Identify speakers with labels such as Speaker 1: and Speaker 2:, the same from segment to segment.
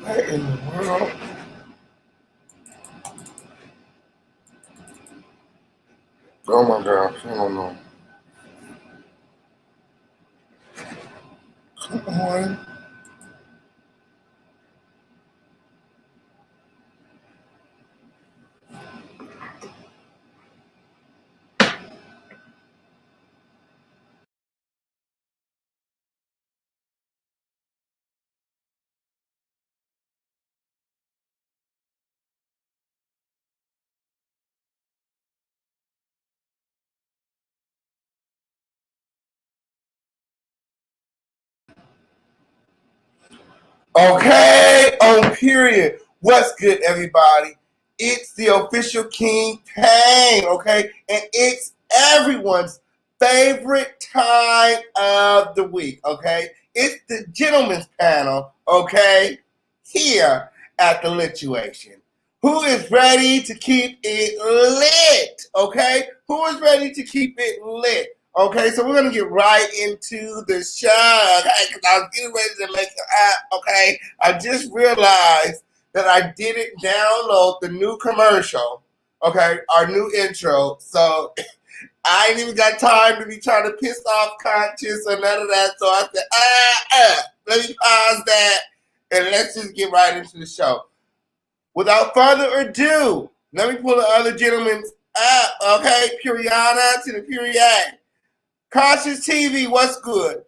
Speaker 1: What in the world? Oh my gosh, I don't know. Come on. Okay, on period. What's good, everybody? It's the official King Pain, okay? And it's everyone's favorite time of the week, okay? It's the gentleman's panel, okay? Here at the Lituation. Who is ready to keep it lit, okay? Who is ready to keep it lit? Okay, so we're going to get right into the show, okay, because I was getting ready to make an app, okay? I just realized that I didn't download the new commercial, okay, our new intro, so I ain't even got time to be trying to piss off conscience or none of that, so I said, let me pause that, and let's just get right into the show. Without further ado, let me pull the other gentleman's up, okay, Puriana to the period. Conscious TV, what's good?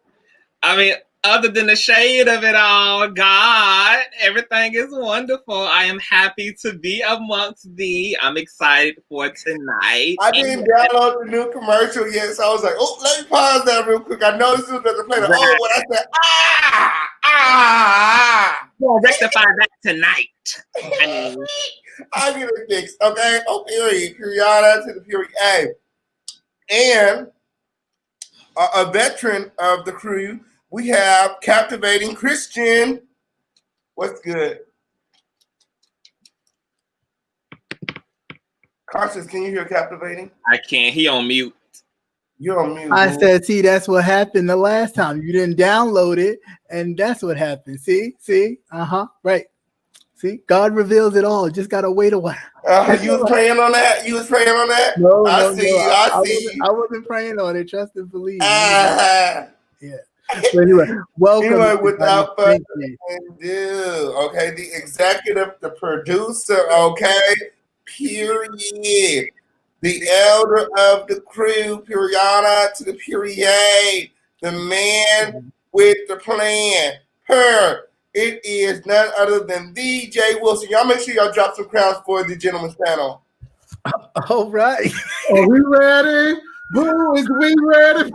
Speaker 2: I mean, other than the shade of it all, God, everything is wonderful. I am happy to be amongst thee. I'm excited for tonight.
Speaker 1: I didn't download the new commercial yet, so I was like, oh, let me pause that real quick. I noticed it was going to play the old one. I said,
Speaker 2: We'll rectify that tonight.
Speaker 1: I'll get it fixed, okay? Oh, period. Period to the period A. And a veteran of the crew, we have Captivating Christian. What's good? Conscious, can you hear Captivating?
Speaker 2: I can't. He on mute.
Speaker 1: You're on mute.
Speaker 3: I said, see, that's what happened the last time. You didn't download it, and that's what happened. See? Right. See, God reveals it all. Just gotta wait a while.
Speaker 1: You was praying on that?
Speaker 3: No,
Speaker 1: I see you.
Speaker 3: I wasn't praying on it. Trust and believe. Yeah. So anyway, welcome.
Speaker 1: Anyway, without further ado, okay, the executive, the producer, okay, period. the elder of the crew, Puriana to the period, the man with the plan. Her. It is none other than the Jay Wilson. Y'all make sure y'all drop some crowns for the gentleman's panel.
Speaker 3: All right.
Speaker 4: Are we ready? Boo, is we ready?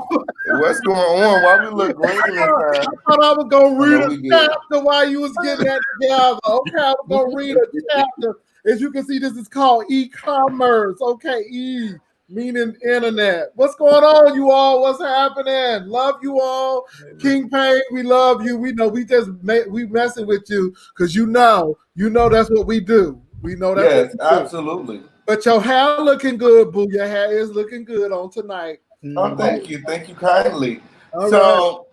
Speaker 1: What's going on? Why we look green this
Speaker 4: I
Speaker 1: time?
Speaker 4: thought I was going to
Speaker 1: I know
Speaker 4: read
Speaker 1: we
Speaker 4: a
Speaker 1: did.
Speaker 4: chapter while you was getting that together. Okay, I was going to read a chapter. As you can see, this is called e-commerce. Okay, E, meaning internet. What's going on, you all? What's happening? Love you all. King Pain, we love you. We know we messing with you because you know that's what we do. We know that's
Speaker 1: Yes,
Speaker 4: what we do.
Speaker 1: absolutely.
Speaker 4: But your hair looking good, boo. Your hair is looking good on tonight.
Speaker 1: Oh, thank you. Thank you kindly.
Speaker 4: All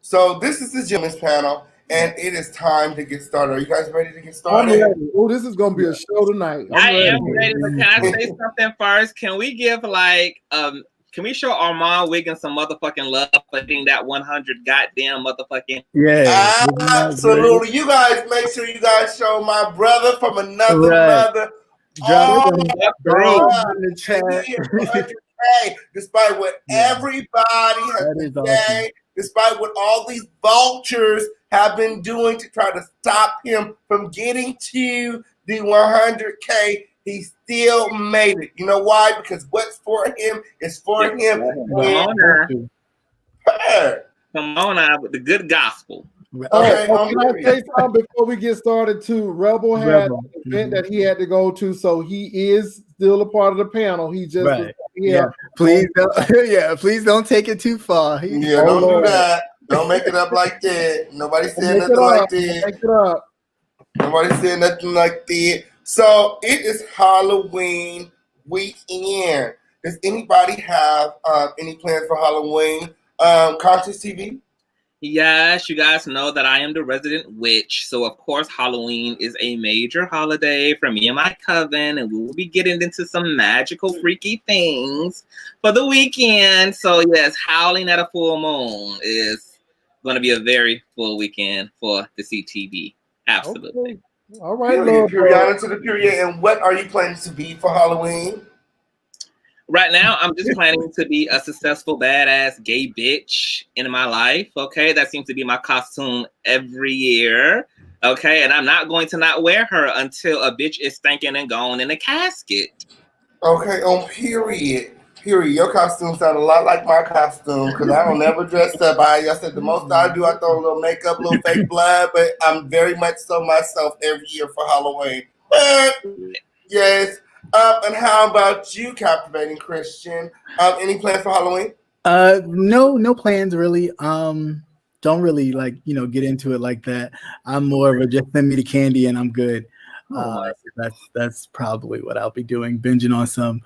Speaker 1: So this is the gentleman's panel, and it is time to get started. Are you guys ready to get
Speaker 4: I'm
Speaker 1: started?
Speaker 4: ready. Oh, this is gonna be a show tonight.
Speaker 2: I am ready, but can I say something first? Can we give can we show Armand Wiggins some motherfucking love for getting that 100 goddamn motherfucking?
Speaker 3: Yeah.
Speaker 1: Absolutely. You guys make sure you guys show my brother from another mother.
Speaker 3: Drop
Speaker 1: in
Speaker 3: the chat.
Speaker 1: 100K, despite what everybody has been saying, despite what all these vultures have been doing to try to stop him from getting to the 100K, he still made it. You know why? Because what's for him is for him.
Speaker 2: Come on now with the good gospel.
Speaker 4: Okay, can I say something before we get started too? Rebel had an event that he had to go to, so he is still a part of the panel. He just
Speaker 3: please don't take it too far.
Speaker 1: Don't do that. Don't make it up like that. Nobody said nothing like that.
Speaker 4: Make it up.
Speaker 1: Nobody said nothing like that. So it is Halloween weekend. Does anybody have any plans for Halloween? Conscious TV?
Speaker 2: Yes, you guys know that I am the resident witch. So, of course, Halloween is a major holiday for me and my coven. And we will be getting into some magical, freaky things for the weekend. So, yes, howling at a full moon is going to be a very full weekend for the CTV. Absolutely.
Speaker 4: Okay. All right,
Speaker 1: Period to the period. And what are you planning to be for Halloween?
Speaker 2: Right now, I'm just planning to be a successful, badass gay bitch in my life. Okay, that seems to be my costume every year. Okay, and I'm not going to not wear her until a bitch is stinking and gone in a casket.
Speaker 1: Okay, on period. Your costume sound a lot like my costume because I don't never dress up. I said the most I do, I throw a little makeup, a little fake blood, but I'm very much so myself every year for Halloween. But yes. And how about you, Captivating Christian? Any plans for Halloween?
Speaker 3: No plans really. Don't really get into it like that. I'm more of a just send me the candy and I'm good. That's probably what I'll be doing, binging on some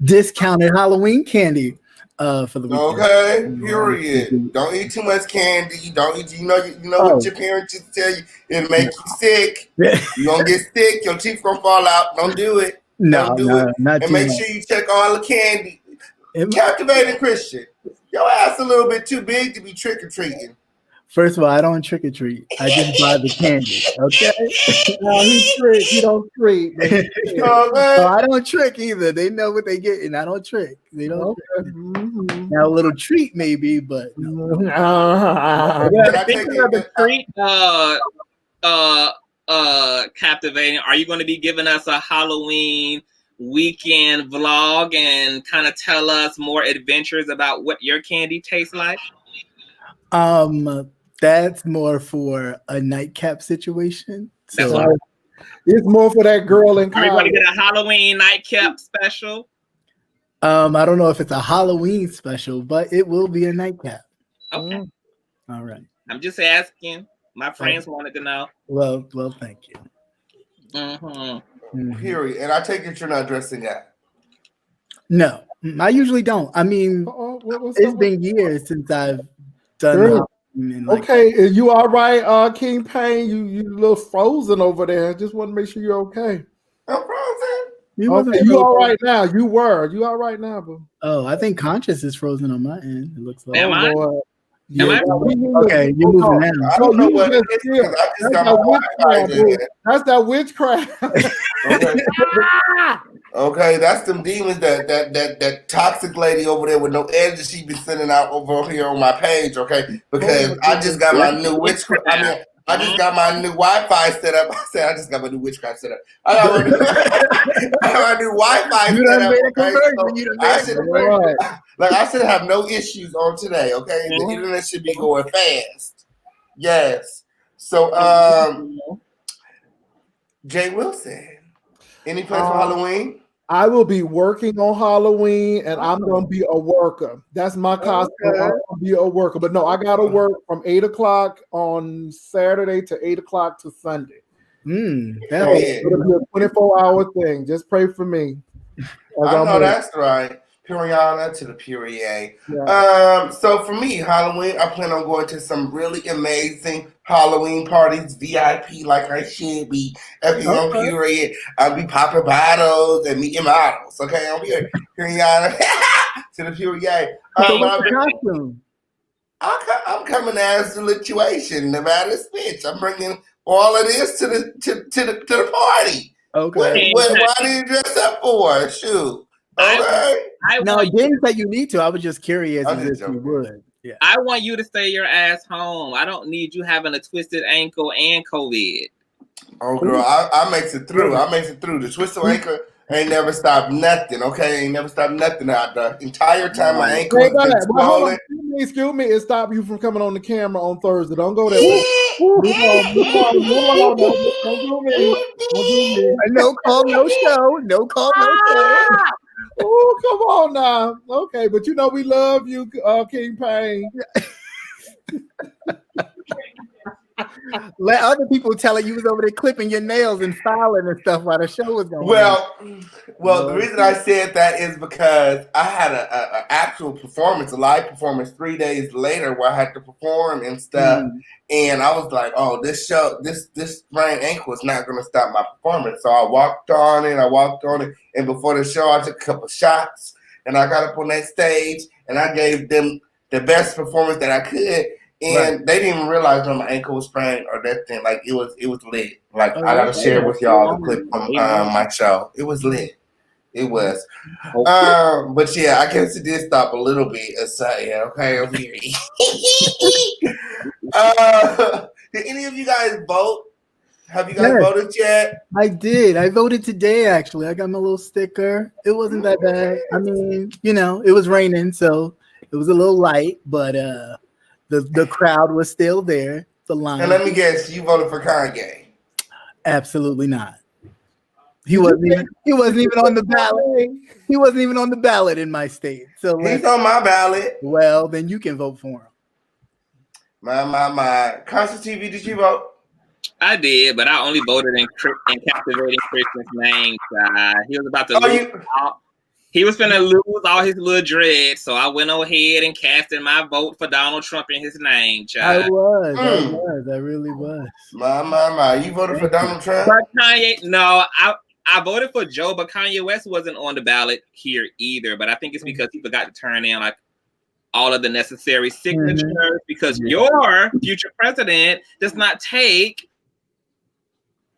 Speaker 3: discounted Halloween candy for the weekend.
Speaker 1: Okay, period. Don't eat too much candy. Don't eat. You know what your parents just tell you. It'll make you sick. You're gonna get sick. Your teeth gonna fall out. Don't do it.
Speaker 3: Not
Speaker 1: and make sure you check all the candy. Captivating Christian, your ass a little bit too big to be trick or treating.
Speaker 3: First of all, I don't trick or treat. I just buy the candy. Okay.
Speaker 4: No, he trick. He don't treat.
Speaker 3: So I don't trick either. They know what they get, and I don't trick. They don't. Now a little treat maybe, but no.
Speaker 2: Speaking of the treat, Captivating, are you going to be giving us a Halloween weekend vlog and kind of tell us more adventures about what your candy tastes like?
Speaker 3: That's more for a nightcap situation. So
Speaker 4: it's more for that girl in college.
Speaker 2: Are we going to get a Halloween nightcap special?
Speaker 3: I don't know if it's a Halloween special, but it will be a nightcap.
Speaker 2: Okay.
Speaker 3: All right.
Speaker 2: I'm just asking. My friends wanted to know.
Speaker 3: Well, thank you.
Speaker 1: Period. And I take it you're not dressing up.
Speaker 3: No, I usually don't. I mean, it's been years since I've done.
Speaker 4: Okay, you all right, King Pain? You a little frozen over there. Just want to make sure you're okay.
Speaker 1: I'm frozen.
Speaker 4: You all right now? You all right now, boo?
Speaker 3: Oh, I think Conscious is frozen on my end. It looks like.
Speaker 2: Am I?
Speaker 3: Okay, you're moving now.
Speaker 1: I don't know what it is. I just got my
Speaker 4: That's that witchcraft.
Speaker 1: Okay, that's them demons that toxic lady over there with no edge that she be sending out over here on my page. Okay, because I just got my new witchcraft. I just got my new Wi-Fi set up. I said I just got my new witchcraft set up. I got my new, I got my new Wi-Fi
Speaker 3: You
Speaker 1: set
Speaker 3: done
Speaker 1: up.
Speaker 3: made a
Speaker 1: Okay,
Speaker 3: conversion.
Speaker 1: so
Speaker 3: You done
Speaker 1: I
Speaker 3: made a
Speaker 1: should
Speaker 3: conversion.
Speaker 1: like I should have no issues on today. Okay, the internet should be going fast. Yes. So Jay Wilson, any plans for Halloween?
Speaker 4: I will be working on Halloween, and I'm gonna be a worker. That's my costume.
Speaker 3: Okay.
Speaker 4: I'm gonna be a worker. But no, I gotta work from 8 o'clock on Saturday to 8 o'clock to Sunday.
Speaker 3: That'll be
Speaker 4: It'll be a 24-hour thing. Just pray for me.
Speaker 1: I know that's right. Puriana to the Purier.
Speaker 4: Yeah.
Speaker 1: So for me, Halloween, I plan on going to some really amazing Halloween parties, VIP, like I should be. Every on Purier, I'll be popping bottles and meeting models. Okay, I'm here, Puriana to the Purier.
Speaker 3: So what's the costume?
Speaker 1: I'm coming as the lituation, the baddest bitch. I'm bringing all of this to the party.
Speaker 3: Okay.
Speaker 1: Why do you dress up for? Shoot. Okay.
Speaker 3: I didn't say you need to. I was just curious
Speaker 1: I'm
Speaker 3: as
Speaker 1: just
Speaker 3: if you would. Yeah.
Speaker 2: I want you to stay your ass home. I don't need you having a twisted ankle and COVID.
Speaker 1: Oh, girl, I makes it through. I makes it through. The twisted ankle ain't never stopped nothing, okay? Ain't never stopped nothing out the entire time my ankle has been swollen.
Speaker 4: Excuse me, it stopped you from coming on the camera on Thursday. Don't go there. Move on. Don't do me. Don't do me.
Speaker 3: No call, no show. No call, no show.
Speaker 4: Oh, come on now. Okay, but you know we love you, King Pain.
Speaker 3: Let other people tell it you was over there clipping your nails and filing and stuff while the show was going on.
Speaker 1: Well, the reason I said that is because I had a actual performance, a live performance 3 days later where I had to perform and stuff. And I was like, oh, this sprained ankle is not going to stop my performance. So I walked on it. And before the show, I took a couple shots and I got up on that stage and I gave them the best performance that I could. And they didn't even realize when my ankle was sprained or that thing. Like it was lit. Like I gotta share with y'all the clip from my show. It was lit. It was. But yeah, I guess it did stop a little bit. So yeah, okay, I'm here. Did any of you guys vote? Have you guys voted yet?
Speaker 3: I did. I voted today, actually. I got my little sticker. It wasn't that bad. I mean, it was raining, so it was a little light, but the crowd was still there. The line.
Speaker 1: And let me guess, you voted for Kanye?
Speaker 3: Absolutely not. He wasn't even on the ballot. He wasn't even on the ballot in my state. So
Speaker 1: he's on my ballot.
Speaker 3: Well, then you can vote for him.
Speaker 1: My. Conscious TV, did you vote?
Speaker 2: I did, but I only voted in captivating Christmas name. He was about to lose. He was finna lose all his little dreads, so I went ahead and casted my vote for Donald Trump in his name, child.
Speaker 3: I really was.
Speaker 1: My. You voted for Donald Trump?
Speaker 2: But Kanye, no, I voted for Joe, but Kanye West wasn't on the ballot here either. But I think it's because he forgot to turn in like all of the necessary signatures because your future president does not take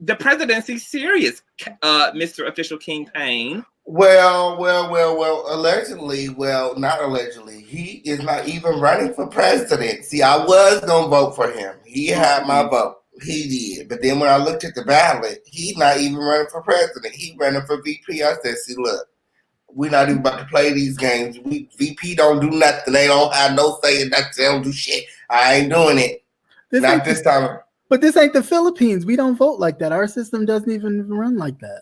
Speaker 2: the presidency serious, Mr. Official King Pain.
Speaker 1: Well, allegedly, not allegedly. He is not even running for president. See, I was going to vote for him. He had my vote. He did. But then when I looked at the ballot, he's not even running for president. He's running for VP. I said, see, look, we're not even about to play these games. VP don't do nothing. They don't have no say in that. They don't do shit. I ain't doing it. Not this time.
Speaker 3: But this ain't the Philippines. We don't vote like that. Our system doesn't even run like that.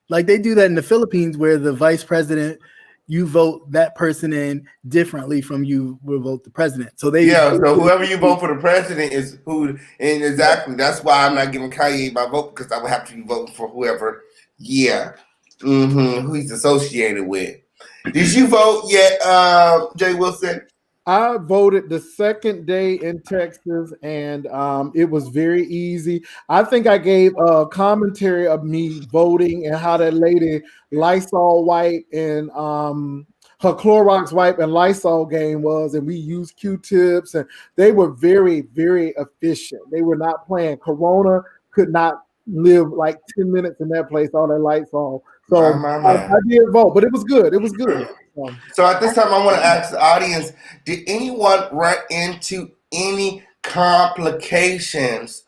Speaker 3: Like they do that in the Philippines where the vice president, you vote that person in differently from you will vote the president. So
Speaker 1: so whoever you vote for the president is who, and exactly. That's why I'm not giving Kanye my vote because I would have to be voting for whoever, who he's associated with. Did you vote yet, Jay Wilson?
Speaker 4: I voted the second day in Texas, and it was very easy. I think I gave a commentary of me voting and how that lady Lysol wipe and her Clorox wipe and Lysol game was, and we used Q-tips, and they were very, very efficient. They were not playing. Corona could not live like 10 minutes in that place, all that Lysol. So
Speaker 1: My.
Speaker 4: I did vote, but it was good. It was good.
Speaker 1: So at this time, I want to ask the audience: did anyone run into any complications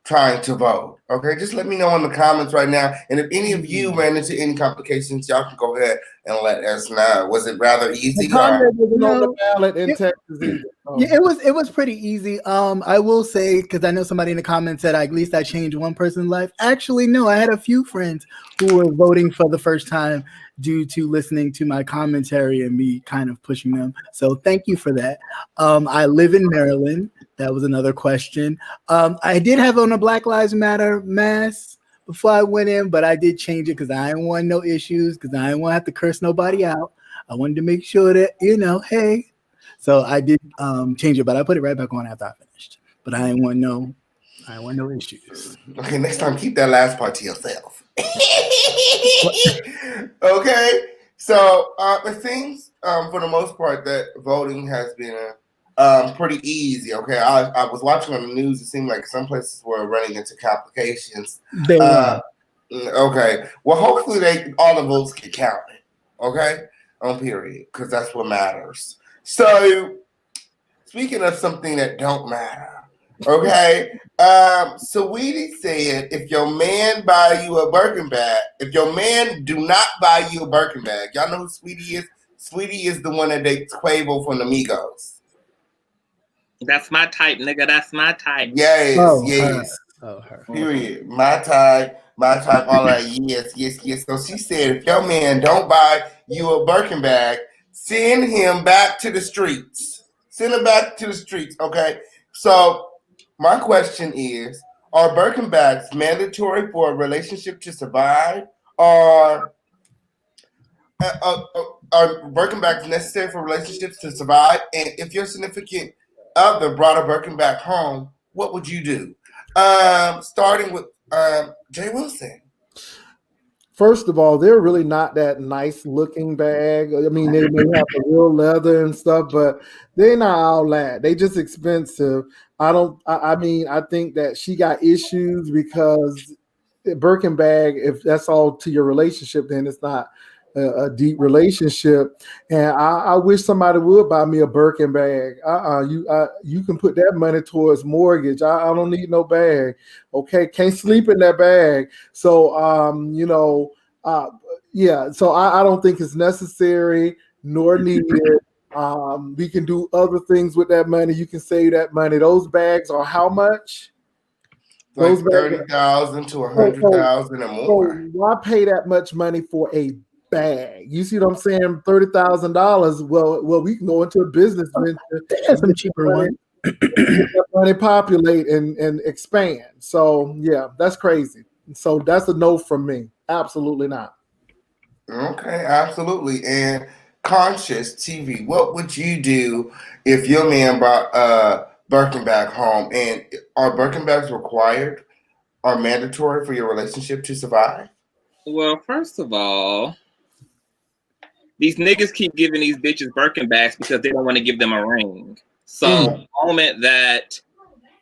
Speaker 1: trying to vote? Okay, just let me know in the comments right now. And if any of you ran into any complications, y'all can go ahead and let us know. Was it rather easy?
Speaker 4: The comment wasn't on the ballot in
Speaker 3: it-
Speaker 4: Texas either.
Speaker 3: Yeah, it was pretty easy. I will say, because I know somebody in the comments said at least I changed one person's life. Actually, no, I had a few friends who were voting for the first time due to listening to my commentary and me kind of pushing them. So thank you for that. I live in Maryland. That was another question. I did have on a Black Lives Matter mask before I went in, but I did change it because I didn't want no issues, because I didn't want to have to curse nobody out. I wanted to make sure that, hey. So I did change it, but I put it right back on after I finished. But I didn't want no issues.
Speaker 1: Okay, next time keep that last part to yourself. Okay, so it seems for the most part that voting has been pretty easy. Okay, I was watching on the news. It seemed like some places were running into complications.
Speaker 3: They were.
Speaker 1: Okay, well, hopefully all the votes get counted. Okay, on period, because that's what matters. So, speaking of something that don't matter, okay. Sweetie said, if your man buy you a Birkin bag, if your man do not buy you a Birkin bag, y'all know who Sweetie is? Sweetie is the one that dates Quavo from the Migos.
Speaker 2: That's my type, nigga. That's my type.
Speaker 1: Yes, yes.
Speaker 3: Her.
Speaker 1: Period. My type, all that. Yes. So she said, if your man don't buy you a Birkin bag, send him back to the streets. Send him back to the streets, okay? So my question is, are Birkin bags mandatory for a relationship to survive? Or are Birkin bags necessary for relationships to survive? And if your significant other brought a Birkin bag home, what would you do? Starting with Jay Wilson.
Speaker 4: First of all, they're really not that nice looking bag. I mean, they may have the real leather and stuff, but they're not all that. They just expensive. I mean, I think that she got issues because Birkin bag, if that's all to your relationship, then it's not a deep relationship. And I wish somebody would buy me a Birkin bag. You can put that money towards mortgage. I don't need no bag. Okay, can't sleep in that bag. So yeah. So I don't think it's necessary nor needed. We can do other things with that money. You can save that money. Those bags are how much?
Speaker 1: Like 30,000 to 100,000 or more.
Speaker 4: So why pay that much money for a bag? You see what I'm saying? $30,000. Well, we can go into a business venture.
Speaker 3: There's some cheaper ones.
Speaker 4: Money populate and expand. So yeah, that's crazy. So that's a no from me. Absolutely not.
Speaker 1: Okay, absolutely. And Conscious TV, what would you do if your man brought a Birkin bag home? And are Birkin bags required or mandatory for your relationship to survive?
Speaker 2: Well, first of all, these niggas keep giving these bitches Birkin bags because they don't want to give them a ring. So the moment that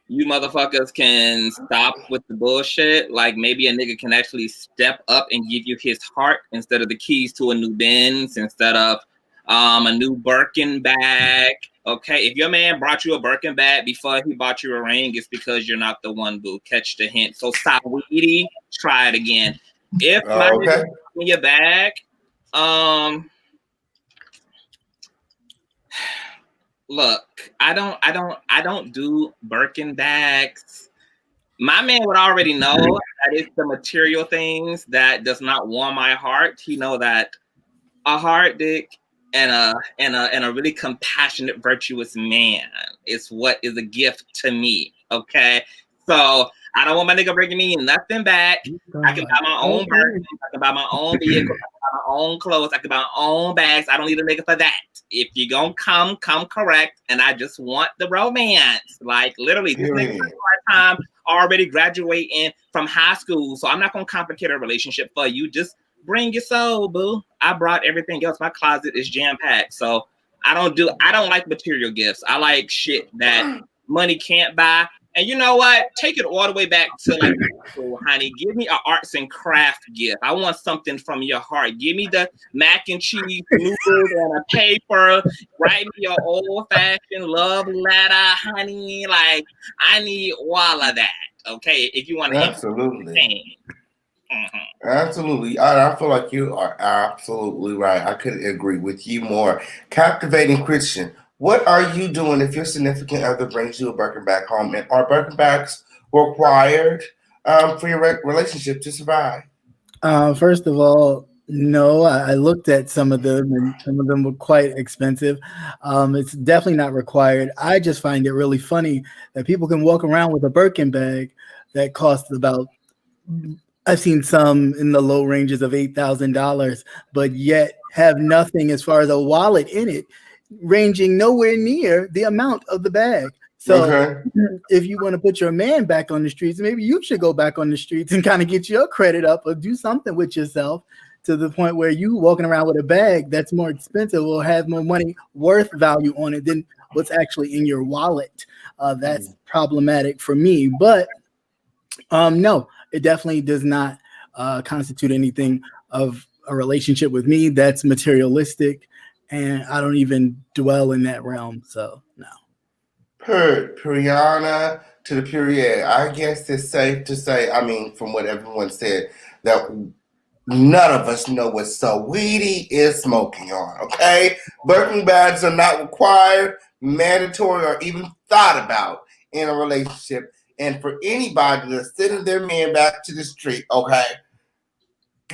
Speaker 2: you motherfuckers can stop with the bullshit, like maybe a nigga can actually step up and give you his heart instead of the keys to a new Benz, instead of a new Birkin bag. Okay, if your man brought you a Birkin bag before he bought you a ring, it's because you're not the one, boo. Catch the hint. So Saweetie, try it again. If my nigga in your bag, look, I don't do Birkin bags. My man would already know that it's the material things that does not warm my heart. He know that a hard dick and a really compassionate, virtuous man is what is a gift to me. Okay, so I don't want my nigga bringing me nothing back. I can buy my own Birkin. I can buy my own vehicle. I can buy my own clothes. I can buy my own bags. I don't need a nigga for that. If you gonna come correct. And I just want the romance. Like literally, this nigga part-time already graduating from high school. So I'm not gonna complicate a relationship for you. Just bring your soul, boo. I brought everything else. My closet is jam-packed. So I don't like material gifts. I like shit that money can't buy. And you know what? Take it all the way back to like, oh, honey, give me an arts and craft gift. I want something from your heart. Give me the mac and cheese noodles on a paper. Write me your old-fashioned love letter, honey. Like, I need all of that. Okay, if you want to
Speaker 1: Absolutely.
Speaker 2: Mm-hmm.
Speaker 1: Absolutely. I feel like you are absolutely right. I couldn't agree with you more. Captivating Christian, what are you doing if your significant other brings you a Birkin bag home? And are Birkin bags required for your relationship to survive?
Speaker 3: First of all, no, I looked at some of them and some of them were quite expensive. It's definitely not required. I just find it really funny that people can walk around with a Birkin bag that costs about, I've seen some in the low ranges of $8,000, but yet have nothing as far as a wallet in it, ranging nowhere near the amount of the bag. So if you want to put your man back on the streets, maybe you should go back on the streets and kind of get your credit up or do something with yourself to the point where you walking around with a bag that's more expensive will have more money worth value on it than what's actually in your wallet. That's problematic for me. But no, it definitely does not constitute anything of a relationship with me. That's materialistic, and I don't even dwell in that realm. So no.
Speaker 1: Priyana to the period. I guess it's safe to say, I mean, from what everyone said, that none of us know what Saweetie is smoking on, okay? Birkin bags are not required, mandatory, or even thought about in a relationship. And for anybody that's sending their man back to the street, okay,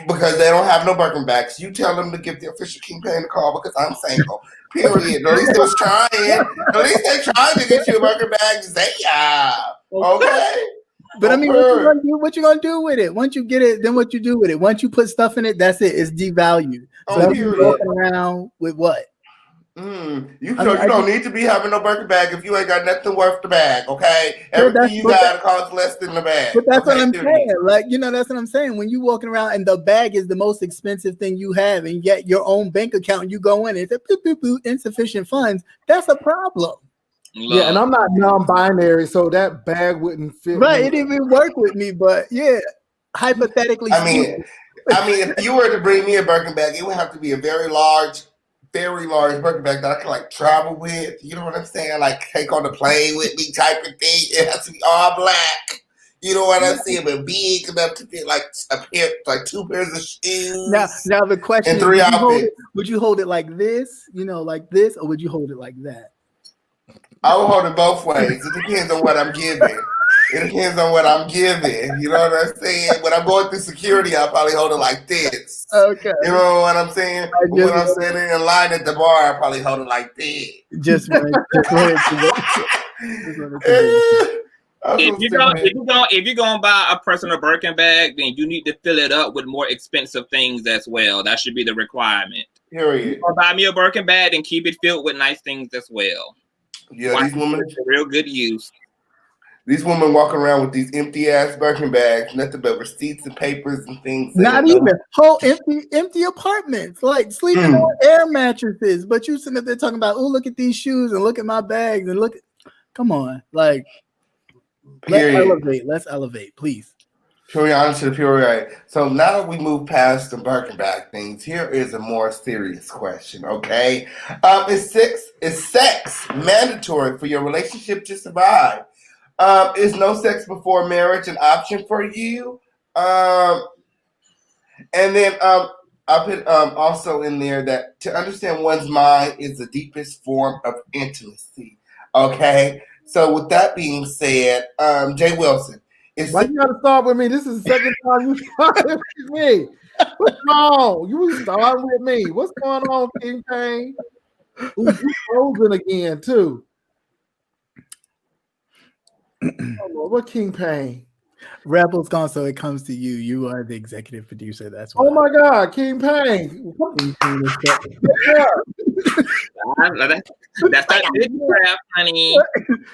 Speaker 1: because they don't have no Birkin bags, you tell them to give the official KingPain a call because I'm single. Period. At least they was trying. At least they trying to get you a Birkin bag. Okay.
Speaker 3: But I mean, what you gonna do with it? Once you get it, then what you do with it? Once you put stuff in it, that's it. It's devalued. So you're walking around with what?
Speaker 1: You don't need to be having no Birkin bag if you ain't got nothing worth the bag, okay? Everything you got costs less than the bag.
Speaker 3: But that's what I'm saying. Like, that's what I'm saying. When you walking around and the bag is the most expensive thing you have, and yet your own bank account, you go in and it's insufficient funds, that's a problem.
Speaker 4: Yeah, and I'm not non-binary, so that bag wouldn't fit.
Speaker 3: Right, it didn't even work with me, but yeah, hypothetically.
Speaker 1: I mean, if you were to bring me a Birkin bag, it would have to be a very large Birkin bag that I can like travel with. You know what I'm saying? Like take on the plane with me type of thing. It has to be all black. You know what I'm saying? But big enough to fit like two pairs of shoes.
Speaker 3: Now the question
Speaker 1: and 3 outfits.
Speaker 3: Would you hold it like this? Like this, or would you hold it like that?
Speaker 1: I will hold it both ways. It depends on what I'm giving. It depends on what I'm giving. You know what I'm saying? When I'm going through security, I'll probably hold it like this.
Speaker 3: Okay.
Speaker 1: You know what I'm saying? When I'm standing in line at the bar, I'll probably hold it like this.
Speaker 2: If you're gonna buy a personal Birkin bag, then you need to fill it up with more expensive things as well. That should be the requirement.
Speaker 1: Period.
Speaker 2: Or buy me a Birkin bag and keep it filled with nice things as well.
Speaker 1: Yeah, these women
Speaker 2: real good use.
Speaker 1: These women walk around with these empty ass Birkin bags, nothing but receipts and papers and things.
Speaker 3: Not even whole empty apartments, like sleeping on air mattresses. But you sitting up there talking about, oh, look at these shoes and look at my bags and come on, like let's elevate, please.
Speaker 1: Purion to the Purion. So now that we move past the Birkin bag things, here is a more serious question, okay? Is sex mandatory for your relationship to survive? Is no sex before marriage an option for you? And then I put also in there that to understand one's mind is the deepest form of intimacy, okay? So with that being said, Jay Wilson,
Speaker 4: why you gotta start with me? This is the second time you started with me. What's wrong? You started with me. What's going on, KingPain? Ooh, you frozen again too. Oh, what KingPain?
Speaker 3: Rebel's gone, so it comes to you. You are the executive producer. That's why.
Speaker 4: Oh my God, KingPain.
Speaker 2: That's that big craft, honey.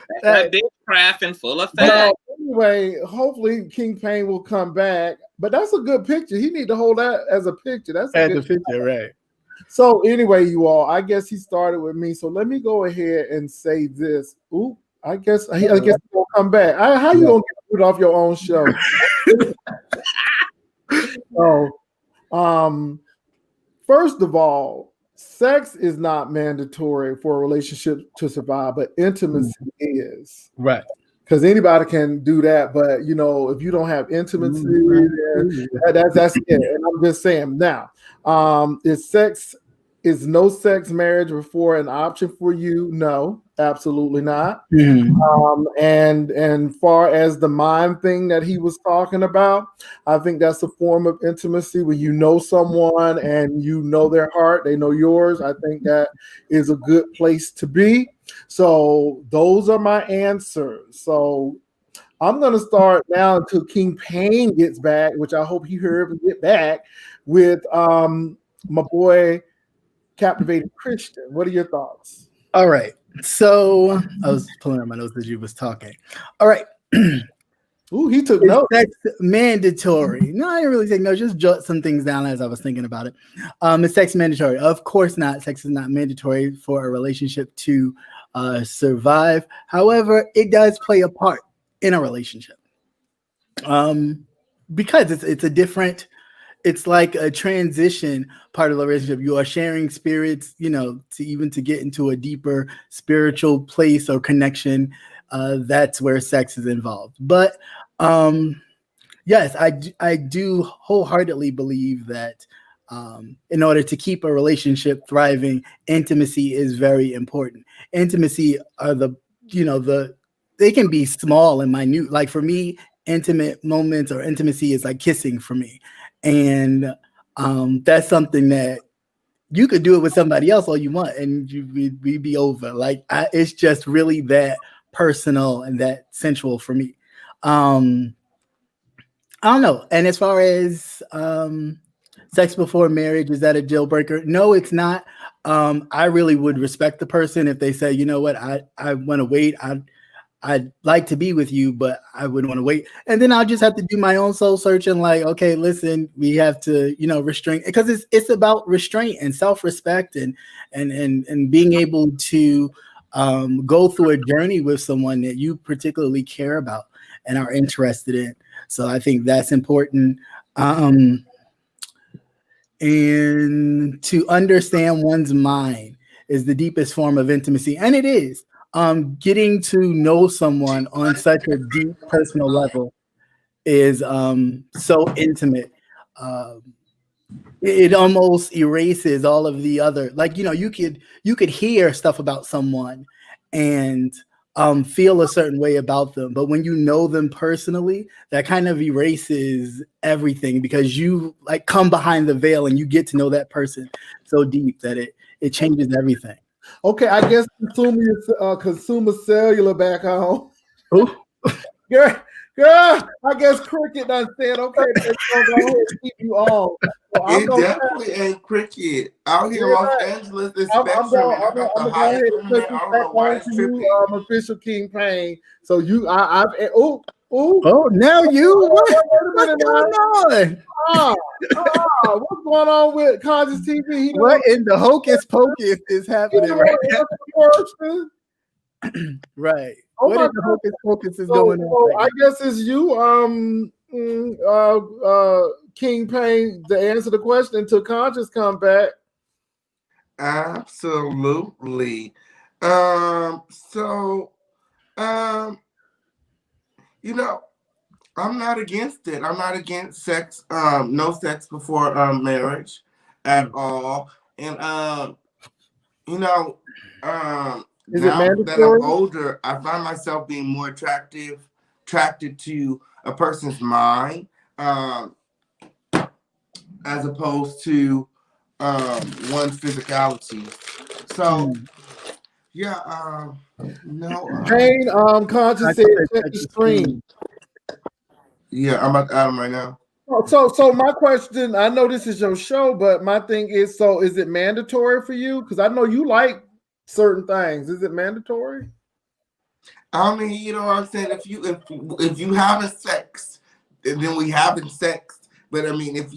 Speaker 2: That's that big craft and full of fat.
Speaker 4: Anyway, hopefully KingPain will come back. But that's a good picture. He need to hold that as a picture. That's a good
Speaker 3: picture, right?
Speaker 4: So anyway, you all, I guess he started with me. So let me go ahead and say this. Oop, I guess he's gonna come back. How you gonna get it off your own show? So, first of all, sex is not mandatory for a relationship to survive, but intimacy is.
Speaker 3: Right.
Speaker 4: Because anybody can do that, but if you don't have intimacy, that's it. And I'm just saying now, is no sex marriage before an option for you? No, absolutely not. And far as the mind thing that he was talking about, I think that's a form of intimacy when you know someone and you know their heart, they know yours. I think that is a good place to be. So those are my answers. So I'm going to start now until King Pain gets back, which I hope he heard and get back, with my boy Captivated Christian. What are your thoughts?
Speaker 3: All right. So I was pulling up my notes as you was talking. All right.
Speaker 4: Ooh, he took notes.
Speaker 3: That's mandatory. No, I didn't really take notes. Just jot some things down as I was thinking about it. Is sex mandatory? Of course not. Sex is not mandatory for a relationship to survive. However, it does play a part in a relationship. Because it's a different. It's like a transition part of the relationship. You are sharing spirits, to get into a deeper spiritual place or connection. That's where sex is involved. But yes, I do wholeheartedly believe that in order to keep a relationship thriving, intimacy is very important. Intimacy are they can be small and minute. Like for me, intimate moments or intimacy is like kissing for me. And that's something that you could do it with somebody else all you want and we'd be over. Like it's just really that personal and that sensual for me. I don't know. And as far as sex before marriage, is that a deal breaker? No, it's not. I really would respect the person if they say, you know what, I want to wait. I'd like to be with you, but I wouldn't want to wait. And then I'll just have to do my own soul searching. Like, okay, listen, we have to, restrain, because it's about restraint and self-respect and being able to go through a journey with someone that you particularly care about and are interested in. So I think that's important. And to understand one's mind is the deepest form of intimacy. And it is. Getting to know someone on such a deep personal level is so intimate. It almost erases all of the other, like, you could hear stuff about someone and feel a certain way about them. But when you know them personally, that kind of erases everything because you like come behind the veil and you get to know that person so deep that it changes everything.
Speaker 4: Okay, I guess consumer cellular back home.
Speaker 3: Ooh.
Speaker 4: Girl, I guess Cricket done said, okay, let's go ahead and keep you on. So
Speaker 1: it definitely ain't Cricket. Out here in Los Angeles, it's Spectrum. I'm going to go ahead and put you back on to you, Official King Pain. So
Speaker 3: now you, what's going on?
Speaker 4: What's going on with Conscious TV?
Speaker 3: What in the hocus pocus is happening right now? Right. What in the hocus pocus is going on?
Speaker 4: Right I guess it's you, King Pain, to answer the question until Conscious come back.
Speaker 1: Absolutely. I'm not against it. I'm not against sex, no sex before marriage at all. And now that I'm older, I find myself being more attracted to a person's mind, as opposed to one's physicality. So
Speaker 4: Pain, Conscious said check the screen.
Speaker 1: Yeah, I'm at Adam right now.
Speaker 4: So my question, I know this is your show, but my thing is, so is it mandatory for you? Because I know you like certain things. Is it mandatory?
Speaker 1: I mean, you know what I'm saying? If you having sex, then we having sex. But I mean, if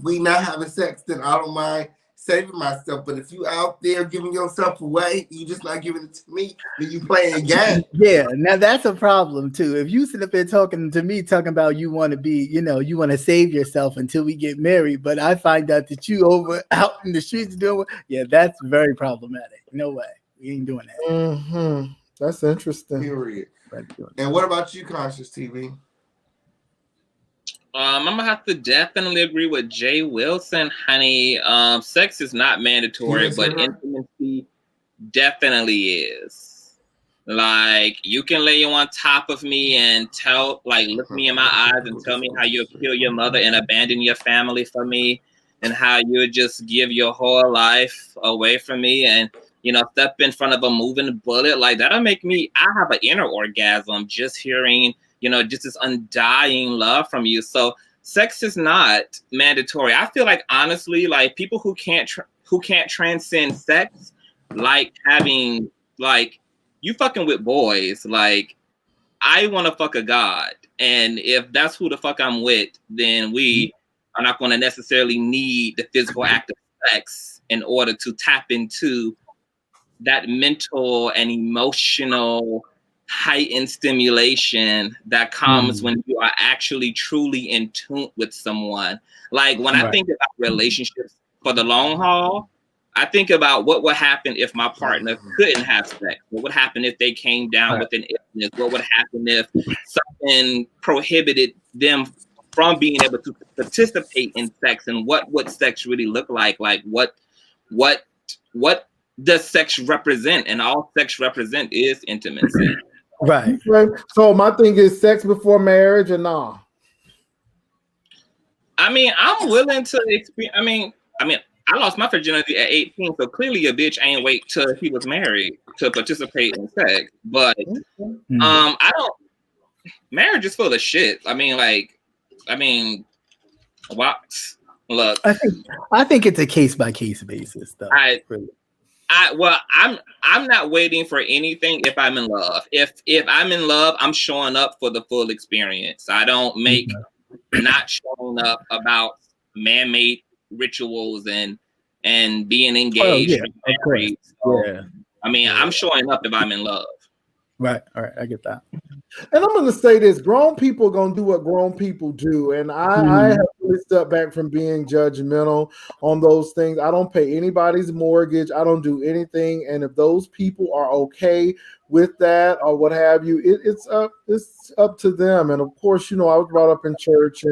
Speaker 1: we not having sex, then I don't mind saving myself. But if you out there giving yourself away, you just not giving it to me, then you playing games.
Speaker 3: Yeah, now that's a problem too. If you sit up there talking to me, talking about you want to be, you want to save yourself until we get married, but I find out that you over out in the streets doing, that's very problematic. No way, we ain't doing that.
Speaker 4: Mm-hmm. That's interesting.
Speaker 1: Period. And what about you, Conscious TV?
Speaker 2: I'm gonna have to definitely agree with Jay Wilson, honey. Sex is not mandatory, but intimacy definitely is. Like, you can lay on top of me and look me in my eyes and tell me how you'll kill your mother and abandon your family for me, and how you would just give your whole life away from me, and step in front of a moving bullet. Like, that'll make me, I have an inner orgasm just hearing, just this undying love from you. So sex is not mandatory. I feel like, honestly, like, people who can't transcend sex, like having, like, you fucking with boys. Like, I want to fuck a god. And if that's who the fuck I'm with, then we are not going to necessarily need the physical act of sex in order to tap into that mental and emotional heightened stimulation that comes when you are actually truly in tune with someone. Like, when I think about relationships for the long haul, I think about what would happen if my partner couldn't have sex. What would happen if they came down with an illness? What would happen if something prohibited them from being able to participate in sex? And what would sex really look like? Like, what does sex represent? And all sex represent is intimacy.
Speaker 3: Right.
Speaker 4: So my thing is, sex before marriage or nah?
Speaker 2: I mean, I'm willing to experience. I mean, I lost my virginity at 18, so clearly a bitch ain't wait till he was married to participate in sex. But I don't. Marriage is full of shit. What? Look,
Speaker 3: I think it's a case by case basis, though.
Speaker 2: I'm not waiting for anything if I'm in love. If I'm in love, I'm showing up for the full experience. I don't make not showing up about man-made rituals and being engaged. Married. So, I'm showing up if I'm in love.
Speaker 3: Right. All right. I get that.
Speaker 4: And I'm going to say this: grown people are going to do what grown people do, and I have really stepped back from being judgmental on those things. I don't pay anybody's mortgage. I don't do anything, and if those people are okay with that or what have you, it's up to them. And of course, I was brought up in church,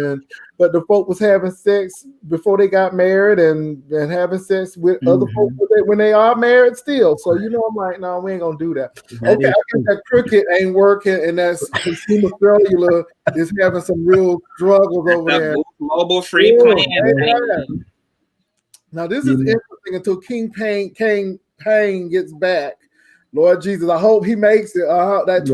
Speaker 4: but the folk was having sex before they got married and having sex with other folk when they are married still. So I'm like, no, we ain't gonna do that. Okay, I think that cricket ain't working, and that's consumer cellular is having some real struggles over there.
Speaker 2: Global free plan.
Speaker 4: Now this is interesting until King Pain gets back. Lord Jesus, I hope he makes it. That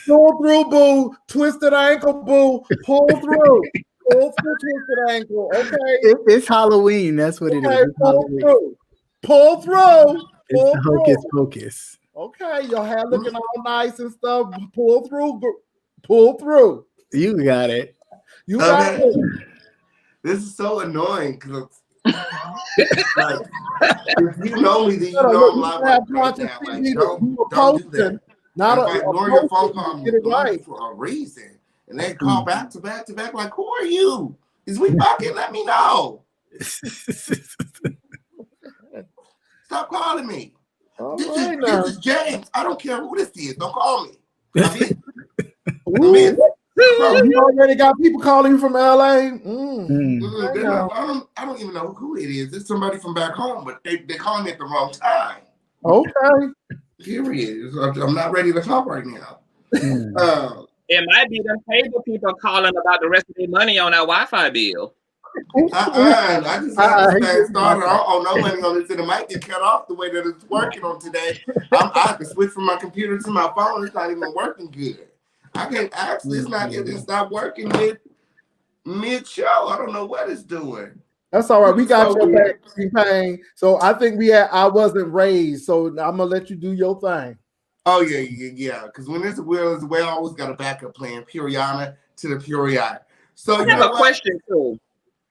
Speaker 4: pull through, boo. Twisted ankle, boo. Pull through. Pull through, twisted ankle. Okay.
Speaker 3: It's Halloween. That's what it is.
Speaker 4: Pull through. Pull through.
Speaker 3: It's the hocus pocus.
Speaker 4: Okay, your hair looking all nice and stuff. Pull through. Pull through.
Speaker 3: You got it.
Speaker 4: You got it.
Speaker 1: This is so annoying because like, if you know me, then you know I'm live right now. Like, don't do that. Not if I ignore your phone call, I'm right for a reason. And they call back to back to back, like, who are you? Is we fucking? Let me know. Stop calling me. This is James. I don't care who this is. Don't call me.
Speaker 4: You already got people calling you from LA.
Speaker 1: I don't even know who it is. It's somebody from back home, but they're calling me at the wrong time.
Speaker 4: Okay.
Speaker 1: Period. I'm not ready to talk right now.
Speaker 2: It might be them cable people calling about the rest of their money on that Wi-Fi bill.
Speaker 1: I just have this thing started. I don't owe no money on this, and it might get cut off the way that it's working on today. I have to switch from my computer to my phone. It's not even working good. I can't actually. It's not working mid show. I don't know what it's doing.
Speaker 4: That's all right. We got your back, Pain. So I think I wasn't raised. So I'm gonna let you do your thing.
Speaker 1: Oh yeah. Because when there's a will, there's a way. I always got a backup plan. Puriana to the Puriana. So
Speaker 2: I have a question too.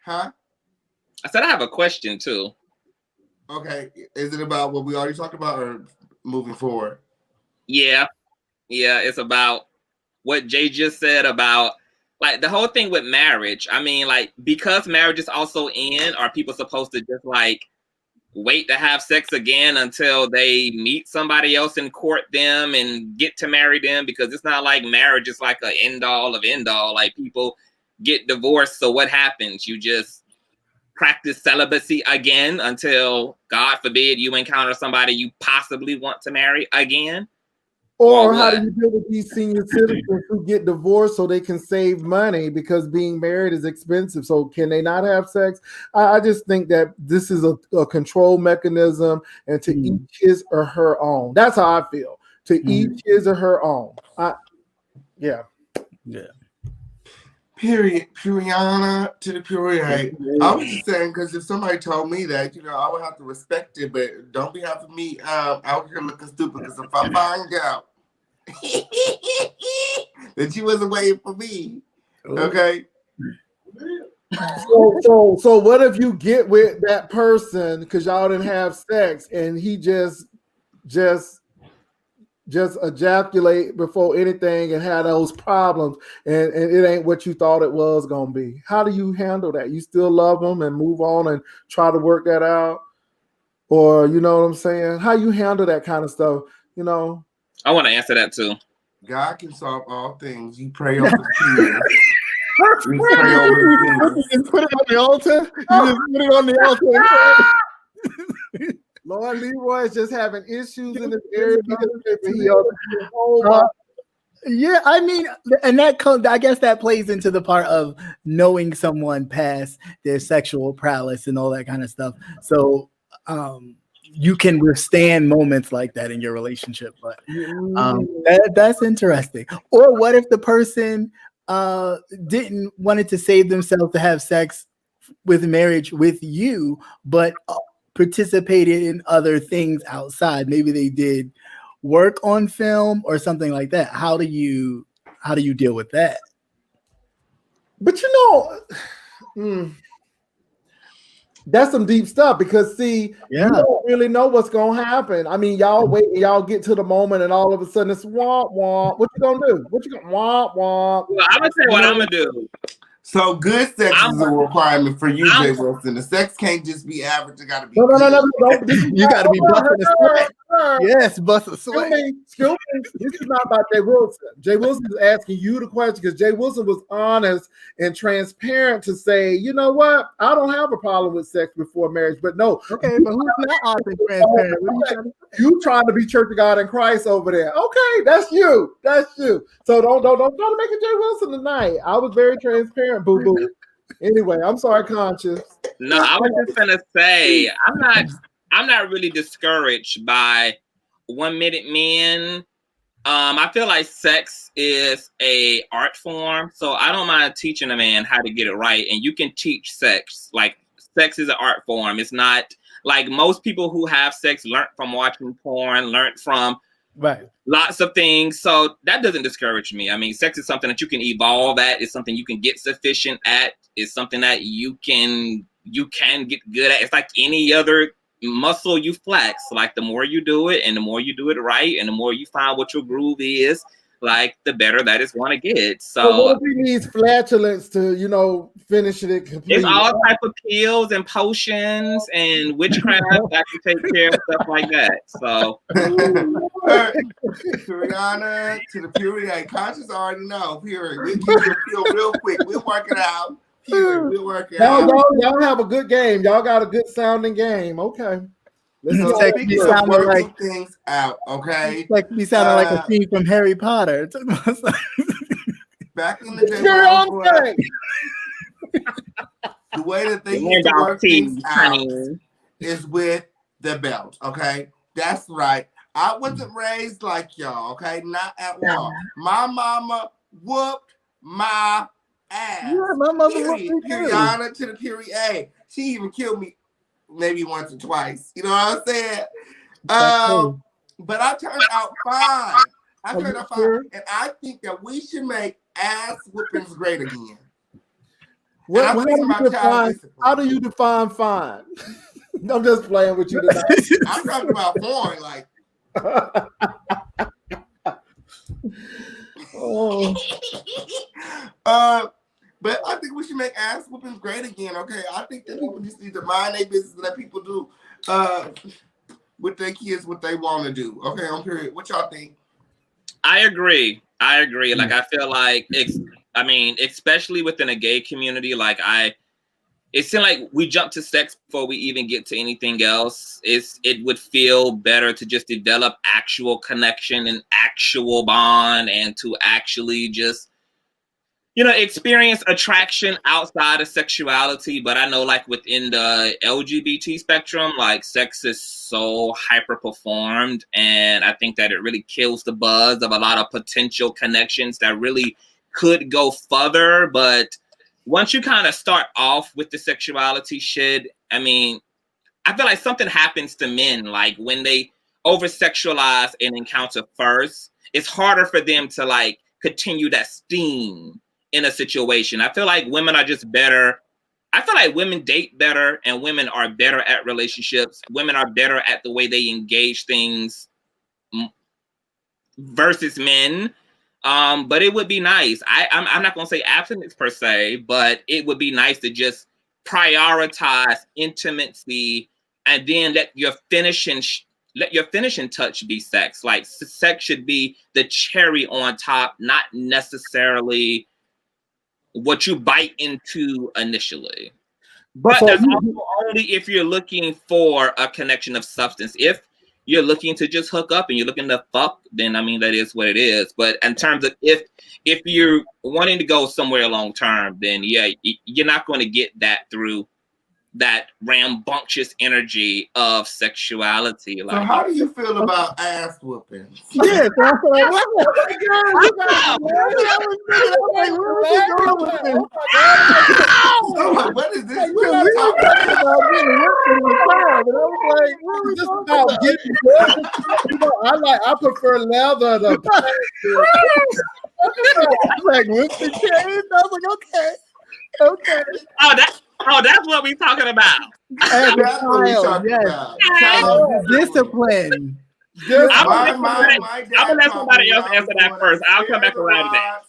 Speaker 1: Huh?
Speaker 2: I said I have a question too.
Speaker 1: Okay, is it about what we already talked about or moving forward?
Speaker 2: Yeah, it's about what Jay just said about like the whole thing with marriage. I mean, like, because marriage is also in, are people supposed to just like wait to have sex again until they meet somebody else and court them and get to marry them? Because it's not like marriage is like an end all of end all. Like, people get divorced, so what happens? You just practice celibacy again until, God forbid, you encounter somebody you possibly want to marry again.
Speaker 4: Or how do you deal with these senior citizens who get divorced so they can save money because being married is expensive? So can they not have sex? I just think that this is a control mechanism, and to each his or her own. That's how I feel. To each his or her own. Yeah.
Speaker 1: Period. Puriana to the period. I was just saying, because if somebody told me that, I would have to respect it, but don't be having me out here looking stupid, because if I find out that you wasn't waiting for me, okay?
Speaker 4: So what if you get with that person because y'all didn't have sex and he just ejaculate before anything and had those problems, and it ain't what you thought it was gonna be? How do you handle that? You still love them and move on and try to work that out? Or you know what I'm saying? How you handle that kind of stuff?
Speaker 2: I want to answer that too.
Speaker 1: God can solve all things. You pray over the kids. You pray over the
Speaker 4: kids. Put it on the altar. You just put it on the altar. Lord Leroy is just having issues in this area.
Speaker 3: Yeah, I mean, and I guess that plays into the part of knowing someone past their sexual prowess and all that kind of stuff. So you can withstand moments like that in your relationship. But that's interesting. Or what if the person didn't wanted to save themselves to have sex with marriage with you, but participated in other things outside? Maybe they did work on film or something like that. How do you deal with that?
Speaker 4: But that's some deep stuff, because you don't really know what's gonna happen. I mean, y'all wait and y'all get to the moment, and all of a sudden it's womp womp. What you gonna do? What you gonna womp womp?
Speaker 2: Well, I'm gonna say what I'm gonna do.
Speaker 1: So good sex is a requirement for you, Jay Wilson. The sex can't just be average. It got to be
Speaker 4: no.
Speaker 3: You got to be busting a sweat. Yes, bust a sweat.
Speaker 4: Excuse me. This is not about Jay Wilson. Jay Wilson is asking you the question because Jay Wilson was honest and transparent to say, you know what? I don't have a problem with sex before marriage, but no.
Speaker 3: Okay, but who's not honest and transparent?
Speaker 4: You trying to be Church of God in Christ over there? Okay, that's you. So don't try to make it Jay Wilson tonight. I was very transparent, boo boo. Anyway, I'm sorry, Conscious.
Speaker 2: No, I was just gonna say I'm not really discouraged by 1 minute men. I feel like sex is a art form, so I don't mind teaching a man how to get it right. And you can teach sex. Like, sex is an art form. It's not like most people who have sex learn from watching porn, learn from lots of things. So that doesn't discourage me. I mean, sex is something that you can evolve at. It's something you can get sufficient at. It's something that you can get good at. It's like any other muscle you flex. Like, the more you do it and the more you do it right and the more you find what your groove is, like, the better that it's going to get. So
Speaker 4: what if he needs flatulence to, finish it completely?
Speaker 2: It's all type of pills and potions and witchcraft that can take care of stuff like that. So
Speaker 1: Rihanna to the period. Conscious already know. Period. We'll keep your pill real quick. We'll work it out. Period. We'll work it out.
Speaker 4: Y'all have a good game. Y'all got a good sounding game. Okay.
Speaker 1: Let's take working things out, okay?
Speaker 3: Like me sounding like a scene from Harry Potter.
Speaker 1: Back in the day, the way that they used to work things out is with the belt, okay? That's right. I wasn't raised like y'all, okay? Not at all. My mama whooped my ass.
Speaker 3: Yeah, my mother whooped me too.
Speaker 1: Period to the period. She even killed me maybe once or twice. You know what I'm saying? But I turned out fine. And I think that we should make ass whoopings great again.
Speaker 4: How do you define fine? I'm just playing with you tonight.
Speaker 1: I'm talking about porn, like.
Speaker 4: Oh.
Speaker 1: But I think we should make ass whoopings great again. Okay, I think that people just need to mind their business and let people do with their kids what they want to do. Okay, on period. What y'all think?
Speaker 2: I agree. Like I feel like especially within a gay community, like it seemed like we jump to sex before we even get to anything else. It would feel better to just develop actual connection and actual bond, and to actually just, experience attraction outside of sexuality. But I know, like, within the LGBT spectrum, like, sex is so hyper performed, and I think that it really kills the buzz of a lot of potential connections that really could go further. But once you kind of start off with the sexuality shit, I feel like something happens to men. Like, when they over-sexualize an encounter first, it's harder for them to, like, continue that steam in a situation. I feel like women are just better. I feel like women date better, and women are better at relationships. Women are better at the way they engage things versus men. But it would be nice. I'm not going to say abstinence per se, but it would be nice to just prioritize intimacy, and then let your finishing touch be sex. Like, sex should be the cherry on top, not necessarily what you bite into initially. But that's also only if you're looking for a connection of substance. If you're looking to just hook up and you're looking to fuck, then that is what it is. But in terms of if you're wanting to go somewhere long term, then yeah, you're not going to get that through that rambunctious energy of sexuality. Like,
Speaker 1: so how do you feel about ass whoopings?
Speaker 3: Yeah, so I feel like,
Speaker 1: What is this? We're not talking about
Speaker 4: I prefer leather.
Speaker 3: like with the chains. I was like, okay.
Speaker 2: that's what we're talking about.
Speaker 3: As a
Speaker 1: That's what we're
Speaker 3: child,
Speaker 1: talking
Speaker 3: yes.
Speaker 1: about. Child
Speaker 3: Discipline.
Speaker 2: I'm gonna let somebody else answer that first. I'll come back around to
Speaker 1: that.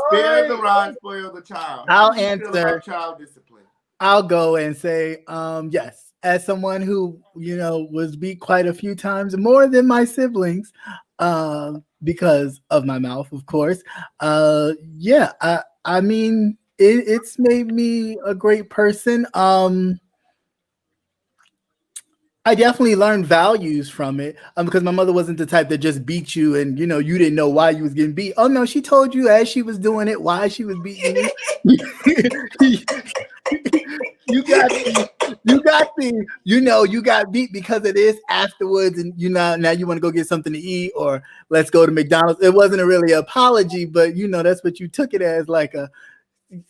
Speaker 1: Spare the rod, spoil the child.
Speaker 3: I'll
Speaker 1: How do you feel
Speaker 3: answer.
Speaker 1: about child discipline?
Speaker 3: I'll go and say, yes. As someone who, was beat quite a few times, more than my siblings, because of my mouth, of course. Yeah, it's made me a great person. I definitely learned values from it, because my mother wasn't the type that just beat you and you didn't know why you was getting beat. Oh no, she told you as she was doing it why she was beating you. you got beat because of this afterwards, and now you want to go get something to eat, or let's go to McDonald's. It wasn't really an apology, but that's what you took it as, like a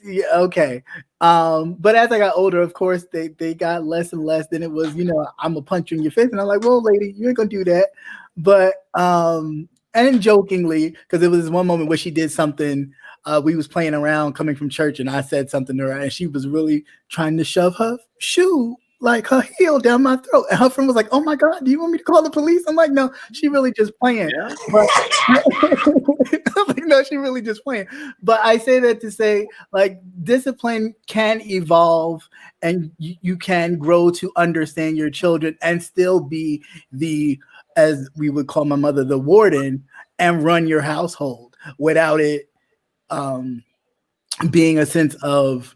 Speaker 3: yeah, okay. But as I got older, of course, they got less and less. Then it was, I'm gonna punch you in your face, and I'm like, well, lady, you ain't gonna do that. But and jokingly, because it was one moment where she did something. We was playing around coming from church, and I said something to her, and she was really trying to shove her shoe, like her heel, down my throat. And her friend was like, "Oh my God, do you want me to call the police?" I'm like, "No, she really just playing."
Speaker 2: Yeah.
Speaker 3: But I'm like, "No, she really just playing." But I say that to say, like, discipline can evolve, and you can grow to understand your children and still be as we would call my mother, the warden, and run your household without it being a sense of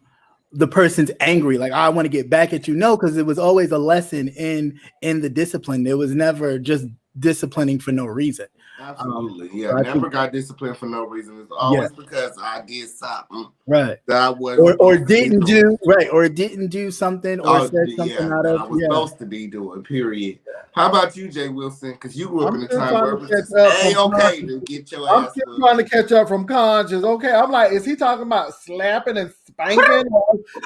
Speaker 3: the person's angry, like, I want to get back at you. No, because it was always a lesson in the discipline. There was never just disciplining for no reason.
Speaker 1: Absolutely. Never got disciplined for no reason. It's always because I did something
Speaker 3: right
Speaker 1: that I was
Speaker 3: or didn't do right, or didn't do something, or said something out of
Speaker 1: I was supposed to be doing, period. How about you, Jay Wilson? Because you grew up in a time where it was just okay to get your ass.
Speaker 4: I'm still trying to catch up from conscious. Okay, I'm like, is he talking about slapping and spanking?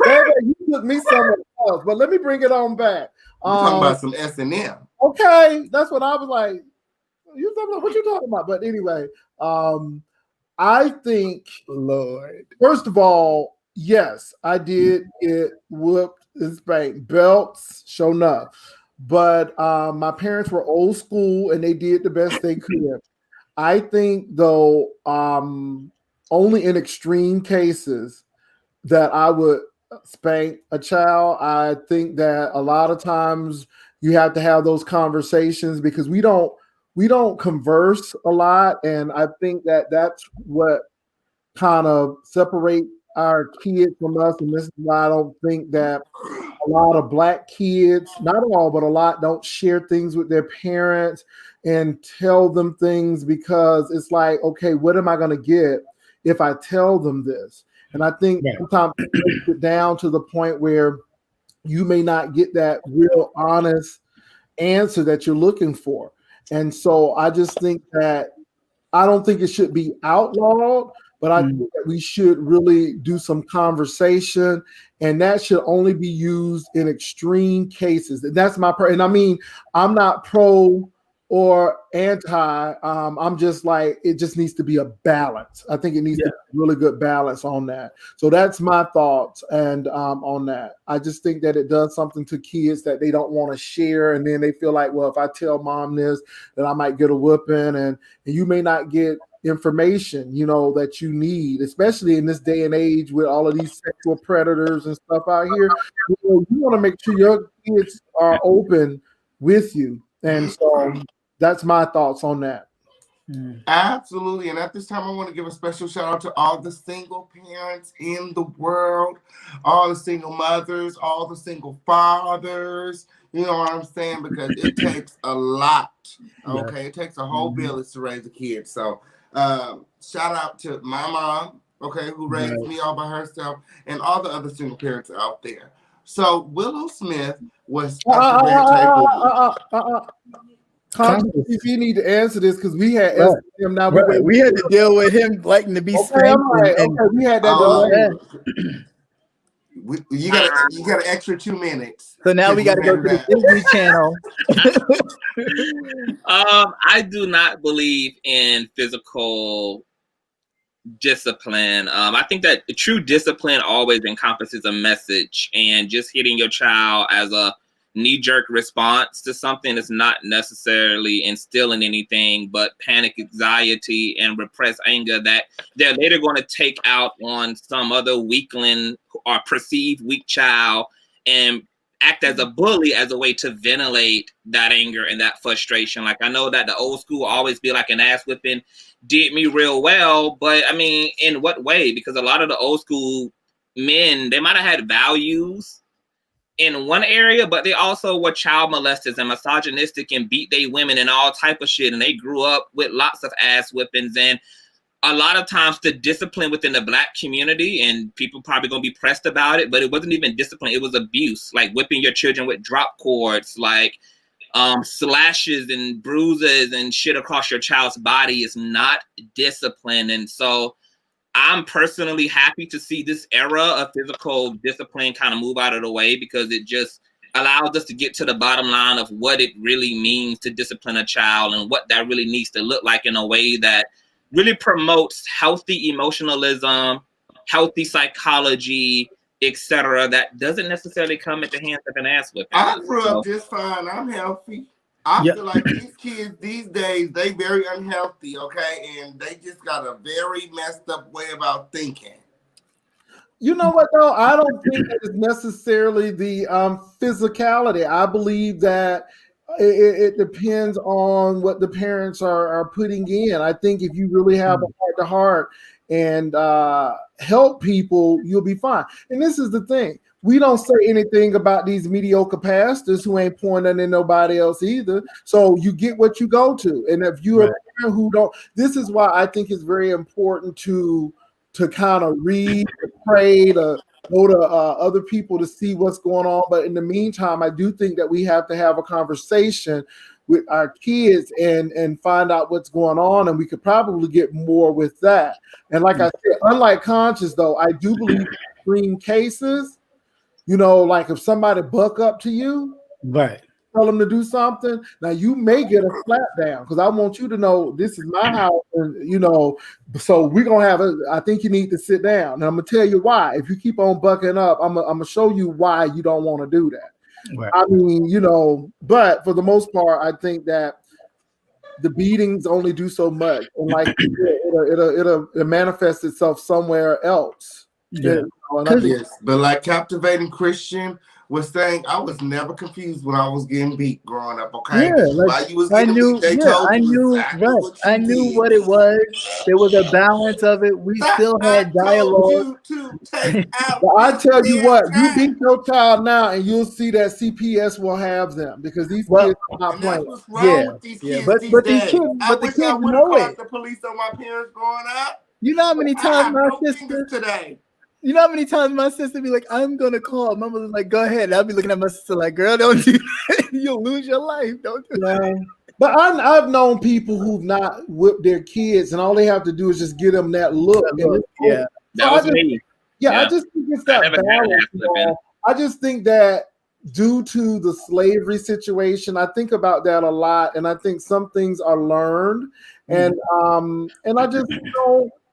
Speaker 4: Baby, you took me somewhere else, but let me bring it on back.
Speaker 1: We're talking about some S&M.
Speaker 4: Okay, that's what I was like. You talking about what you talking about? But anyway, I think,
Speaker 3: Lord,
Speaker 4: first of all, Yes, I did get whooped and spanked. Belts, sure enough. But my parents were old school and they did the best they could. I think, though, only in extreme cases that I would spank a child. I think that a lot of times you have to have those conversations because we don't converse a lot, and I think that that's what kind of separate our kids from us. And this is why I don't think that a lot of Black kids, not all, but a lot, don't share things with their parents and tell them things because it's like, okay, what am I going to get if I tell them this? And I think sometimes it breaks it down to the point where you may not get that real honest answer that you're looking for. And so I just think that I don't think it should be outlawed, but I think that we should really do some conversation, and that should only be used in extreme cases. And that's and I mean, I'm not pro or anti. I'm just like, it just needs to be a balance. I think it needs to be a really good balance on that. So that's my thoughts and on that. I just think that it does something to kids that they don't want to share, and then they feel like, well, if I tell mom this, then I might get a whooping, and you may not get information, that you need, especially in this day and age with all of these sexual predators and stuff out here. You want to make sure your kids are open with you. And so that's my thoughts on that.
Speaker 1: Absolutely. And at this time, I want to give a special shout out to all the single parents in the world, all the single mothers, all the single fathers. You know what I'm saying? Because it takes a lot. Okay. It takes a whole village to raise a kid. So shout out to my mom, okay, who raised me all by herself, and all the other single parents out there. So Willow Smith was
Speaker 4: if you need to answer this because we had him now.
Speaker 3: We had to deal with him liking to be spanked.
Speaker 4: We had that
Speaker 1: delay. You got an extra 2 minutes.
Speaker 3: So now we got to go to the Disney Channel.
Speaker 2: I do not believe in physical discipline. I think that true discipline always encompasses a message, and just hitting your child as a knee-jerk response to something is not necessarily instilling anything but panic, anxiety, and repressed anger that they're later going to take out on some other weakling or perceived weak child and act as a bully as a way to ventilate that anger and that frustration. Like, I know that the old school always be like, an ass whipping did me real well, but I mean, in what way? Because a lot of the old school men, they might have had values in one area, but they also were child molesters and misogynistic and beat they women and all type of shit. And they grew up with lots of ass whippings. And a lot of times the discipline within the Black community, and people probably gonna be pressed about it, but it wasn't even discipline, it was abuse, like whipping your children with drop cords, like slashes and bruises and shit across your child's body is not discipline. And so I'm personally happy to see this era of physical discipline kind of move out of the way, because it just allows us to get to the bottom line of what it really means to discipline a child and what that really needs to look like in a way that really promotes healthy emotionalism, healthy psychology, etc. That doesn't necessarily come at the hands of an ass whipping.
Speaker 1: I grew up just fine. I'm healthy. I feel like these kids these days, they very unhealthy, okay? And they just got a very messed up way about thinking.
Speaker 4: You know what, though? I don't think that it's necessarily the physicality. I believe that it depends on what the parents are putting in. I think if you really have a heart-to-heart and help people, you'll be fine. And this is the thing. We don't say anything about these mediocre pastors who ain't pointing in nobody else either. So you get what you go to. And if you're a parent who don't, this is why I think it's very important to kind of read, to pray, to go to other people to see what's going on. But in the meantime, I do think that we have to have a conversation with our kids and find out what's going on. And we could probably get more with that. And like I said, unlike conscious, though, I do believe in extreme cases. You know, like if somebody buck up to you,
Speaker 3: right?
Speaker 4: tell them to do something, now you may get a slap down because I want you to know this is my house, and so we're gonna have I think you need to sit down. And I'm gonna tell you why. If you keep on bucking up, I'm gonna show you why you don't want to do that.
Speaker 3: Right.
Speaker 4: I mean, but for the most part, I think that the beatings only do so much, and like it'll manifest itself somewhere else.
Speaker 3: Yeah.
Speaker 1: Yes, but like Captivating Christian was saying, I was never confused when I was getting beat growing up. Okay,
Speaker 3: Yeah, like,
Speaker 1: while you was getting beat, they told you exactly what you
Speaker 3: I knew
Speaker 1: did.
Speaker 3: what it was. There was a balance of it. We still had dialogue.
Speaker 1: To take out.
Speaker 4: But I tell you what, you beat your child now, and you'll see that CPS will have them because these kids are not playing.
Speaker 1: That's what's wrong with these kids
Speaker 3: but
Speaker 1: these
Speaker 3: these
Speaker 1: days.
Speaker 3: kids,
Speaker 1: I
Speaker 3: but the
Speaker 1: wish I
Speaker 3: kids
Speaker 1: would
Speaker 3: know
Speaker 1: have called
Speaker 3: it.
Speaker 1: the police on my parents growing up.
Speaker 3: You know how many times my sister
Speaker 1: today.
Speaker 3: You know how many times my sister be like, "I'm gonna call." My mother's like, "Go ahead." And I'll be looking at my sister like, "Girl, don't do that. You'll lose your life. Don't do that."
Speaker 4: But I've known people who've not whipped their kids, and all they have to do is just give them that look.
Speaker 2: Yeah, that was me.
Speaker 4: Yeah, I just think it's that balance. I just think that due to the slavery situation, I think about that a lot, and I think some things are learned, and I just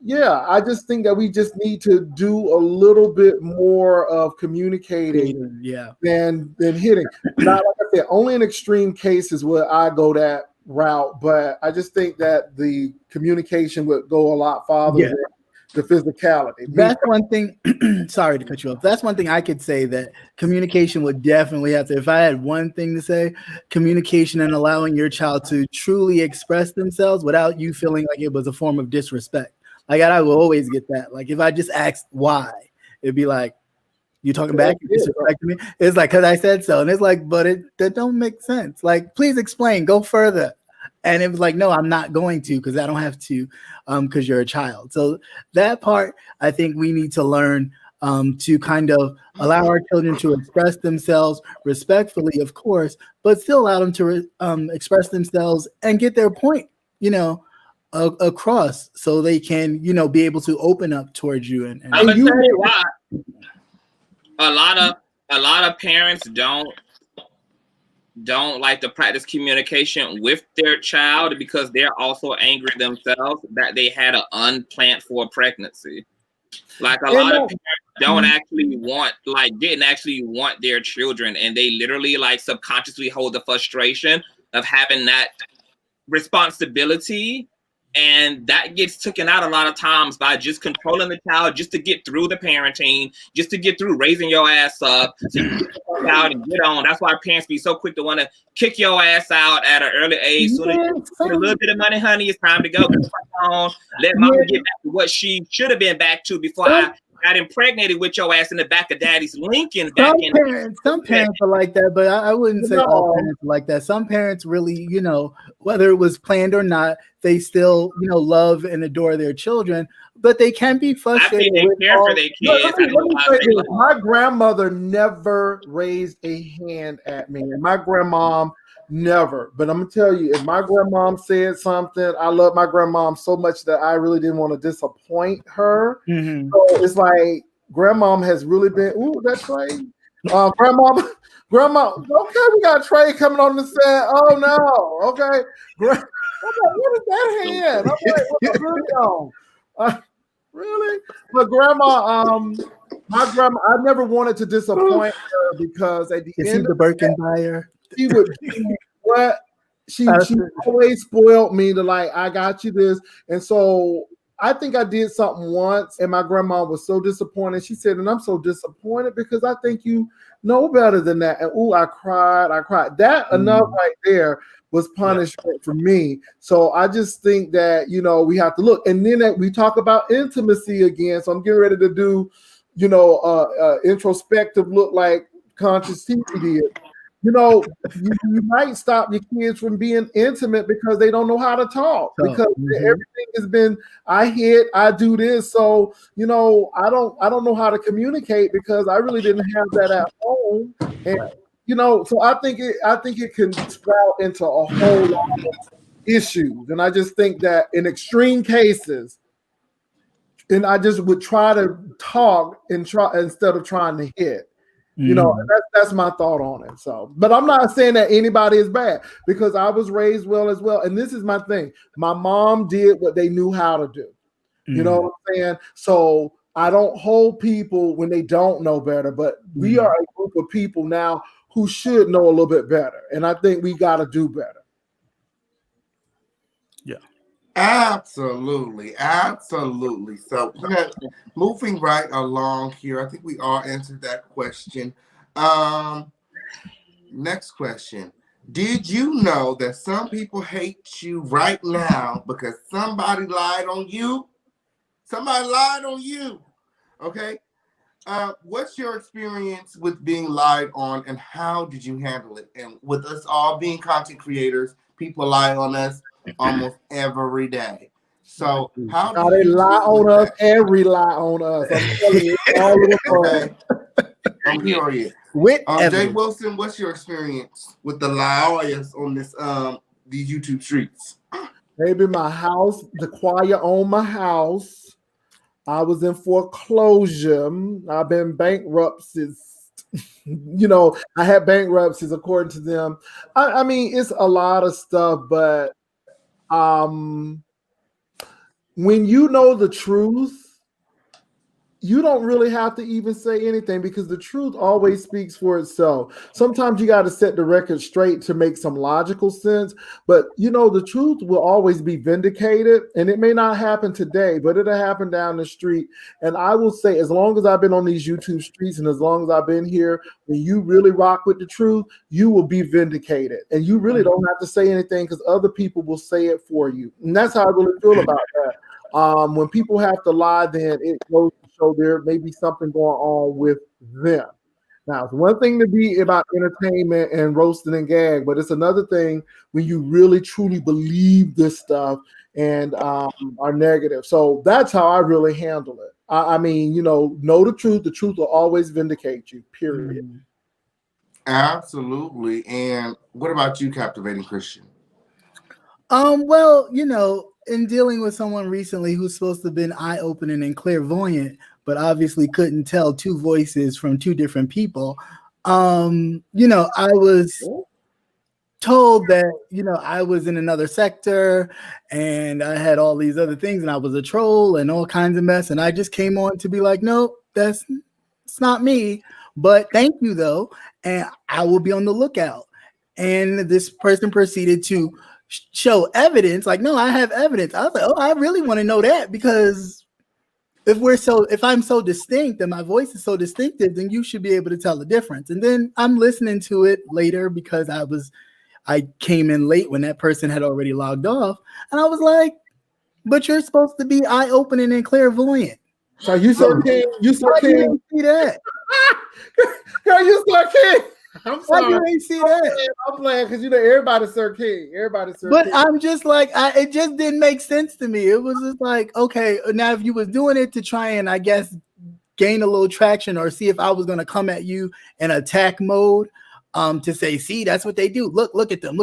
Speaker 4: I just think that we just need to do a little bit more of communicating, than hitting. Now, like I said, only in extreme cases will I go that route, but I just think that the communication would go a lot farther than the physicality.
Speaker 3: That's one thing. Sorry to cut you off. That's one thing I could say that communication would definitely have to. If I had one thing to say, communication and allowing your child to truly express themselves without you feeling like it was a form of disrespect. Like I will always get that. Like if I just asked why, it'd be like, "You talking back? You disrespecting me?" It's like, "Cause I said so," and it's like, "But that don't make sense. Like, please explain. Go further." And it was like, "No, I'm not going to, because I don't have to, because you're a child." So that part, I think we need to learn to kind of allow our children to express themselves respectfully, of course, but still allow them to express themselves and get their point, across, so they can, be able to open up towards you. And
Speaker 2: I'm gonna tell you why. A lot of parents don't like to practice communication with their child because they're also angry themselves that they had an unplanned for pregnancy. Like a lot of parents didn't actually want their children, and they literally like subconsciously hold the frustration of having that responsibility. And that gets taken out a lot of times by just controlling the child, just to get through the parenting, just to get through raising your ass up, so you can get the child and get on. That's why parents be so quick to want to kick your ass out at an early age. So they get a little bit of money, honey, it's time to go. Let mama get back to what she should have been back to before I got impregnated with your ass in the back of daddy's Lincoln.
Speaker 3: Some parents are like that, but I wouldn't say all parents are like that. Some parents really, whether it was planned or not, they still, love and adore their children, but they can be frustrated.
Speaker 2: I think they care for their kids.
Speaker 4: My grandmother never raised a hand at me, and my grandmom never. But I'm gonna tell you, if my grandmom said something, I love my grandmom so much that I really didn't want to disappoint her.
Speaker 3: Mm-hmm.
Speaker 4: So it's like grandmom has really been. Ooh, that Trey. Grandma. Okay, we got Trey coming on the set. Oh no. Okay. What is that hand? I'm like, what's really on? Really? But grandma, my grandma, I never wanted to disappoint her because at the end
Speaker 3: of the Birkin buyer,
Speaker 4: she would do what she always spoiled me to like, I got you this. And so I think I did something once, and my grandma was so disappointed. She said, "And I'm so disappointed because I think you know better than that." And I cried. That enough right there was punishment for me. So I just think that, we have to look. And then we talk about intimacy again. So I'm getting ready to do, introspective look like Conscious TV did. You might stop your kids from being intimate because they don't know how to talk, because everything has been, I hit, I do this. So, I don't know how to communicate because I really didn't have that at home. And, so I think it can sprout into a whole lot of issues. And I just think that in extreme cases, and I just would try to talk instead of trying to hit. You know, that's my thought on it. So, but I'm not saying that anybody is bad because I was raised well as well. And this is my thing. My mom did what they knew how to do. You know what I'm saying? So I don't hold people when they don't know better, but we are a group of people now who should know a little bit better. And I think we got to do better.
Speaker 3: Yeah.
Speaker 1: Absolutely. Absolutely. So moving right along here, I think we all answered that question. Next question. Did you know that some people hate you right now because somebody lied on you? Somebody lied on you. Okay. What's your experience with being lied on and how did you handle it? And with us all being content creators, people lie on us almost every day. So how do
Speaker 4: they
Speaker 1: you
Speaker 4: lie
Speaker 1: deal
Speaker 4: on
Speaker 1: with
Speaker 4: us
Speaker 1: that?
Speaker 4: and rely on us? I'm telling you, all of the
Speaker 1: Okay. I'm curious. Jay Wilson, what's your experience with the liars on this these YouTube streets?
Speaker 4: Maybe my house, the choir on my house. I was in foreclosure. I've been bankrupt since, you know, I had bankruptcies according to them. I mean, it's a lot of stuff, but when you know the truth, you don't really have to even say anything because the truth always speaks for itself. Sometimes you got to set the record straight to make some logical sense, but you know, the truth will always be vindicated, and it may not happen today, but it'll happen down the street. And I will say, as long as I've been on these YouTube streets and as long as I've been here, when you really rock with the truth, you will be vindicated. And you really don't have to say anything because other people will say it for you. And that's how I really feel about that. When people have to lie, then it goes to show there may be something going on with them. Now, it's one thing to be about entertainment and roasting and gag, but it's another thing when you really truly believe this stuff and are negative. So that's how I really handle it. I mean, you know the truth. The truth will always vindicate you, period.
Speaker 1: Absolutely. And what about you, Captivating Christian?
Speaker 3: Well, in dealing with someone recently who's supposed to have been eye-opening and clairvoyant, but obviously couldn't tell two voices from two different people, I was told that, I was in another sector and I had all these other things and I was a troll and all kinds of mess. And I just came on to be like, no, it's not me, but thank you though. And I will be on the lookout. And this person proceeded to show evidence, like, no, I have evidence. I was like, oh, I really want to know that, because if I'm so distinct and my voice is so distinctive, then you should be able to tell the difference. And then I'm listening to it later because I came in late when that person had already logged off, and I was like, but you're supposed to be eye-opening and clairvoyant.
Speaker 4: So you Sir King, you
Speaker 3: didn't see that.
Speaker 4: Girl, you Sir King. I'm sorry.
Speaker 3: You ain't see that.
Speaker 4: I'm playing because everybody's Sir King.
Speaker 3: But I'm just like, it just didn't make sense to me. It was just like, okay, now if you was doing it to try and, I guess, gain a little traction or see if I was going to come at you in attack mode, to say, see, that's what they do. Look at them.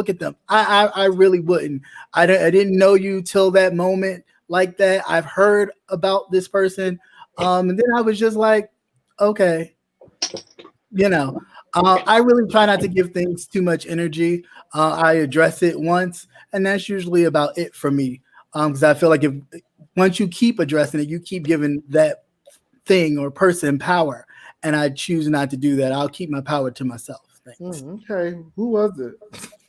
Speaker 3: I really wouldn't. I didn't know you till that moment like that. I've heard about this person. And then I was just like, okay, I really try not to give things too much energy. I address it once, and that's usually about it for me. Because I feel like once you keep addressing it, you keep giving that thing or person power. And I choose not to do that. I'll keep my power to myself.
Speaker 4: Okay. Who was it?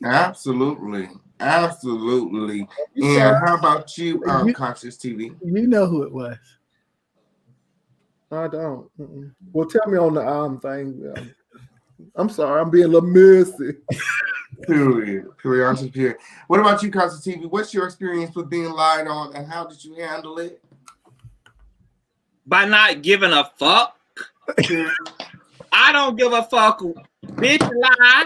Speaker 1: Absolutely. And how about you, Conscious TV?
Speaker 3: You know who it was.
Speaker 4: I don't. Well, tell me on the thing. I'm sorry, I'm being a little messy.
Speaker 1: Period. What about you, Conscious TV? What's your experience with being lied on, and how did you handle it?
Speaker 2: By not giving a fuck. I don't give a fuck. Bitch, lie.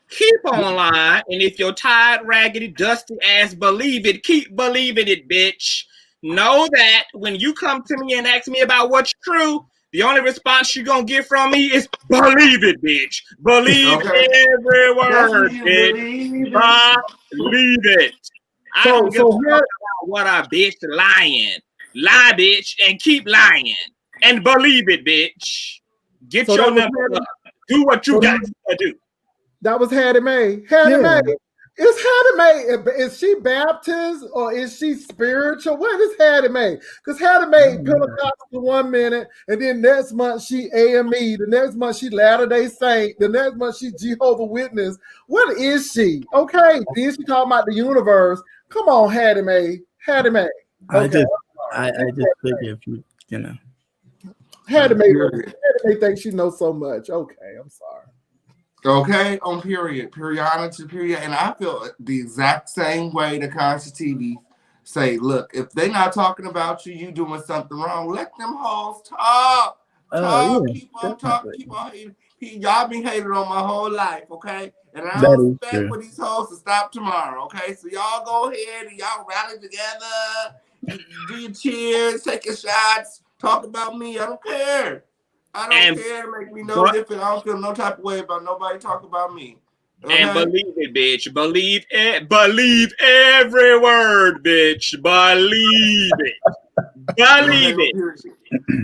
Speaker 2: Keep on lying. And if you're tired, raggedy, dusty ass, believe it. Keep believing it, bitch. Know that when you come to me and ask me about what's true, the only response you're going to get from me is believe it, bitch. Believe every word, bitch. Believe it. I don't give a fuck about what a bitch lying. Lie, bitch, and keep lying. And believe it, bitch. Get your number up. Do what you got to do.
Speaker 4: That was Hattie Mae. Hattie Mae. Is Hattie Mae, is she Baptist or is she spiritual? What is Hattie Mae? Because Hattie Mae Pentecostal 1 minute, and then next month she AME, the next month she Latter-day Saint, the next month she Jehovah Witness. What is she? Okay, then she talking about the universe. Come on, Hattie Mae. Hattie Mae. Okay.
Speaker 3: I just figure if you know.
Speaker 4: Hattie Mae thinks she knows so much. Okay, I'm sorry.
Speaker 1: Okay, on period, and I feel the exact same way the Conscious TV say, look, if they not talking about you, you doing something wrong, let them hoes talk. Keep on talking, keep on hating. Y'all been hating on my whole life, okay? And I don't expect for these hoes to stop tomorrow, okay? So y'all go ahead and y'all rally together, you do your cheers, take your shots, talk about me, I don't care. I don't care. Make me no different. I don't feel no type of way about nobody talking about me. Okay?
Speaker 2: And believe it, bitch. Believe it. Believe every word, bitch. Believe it. Believe it.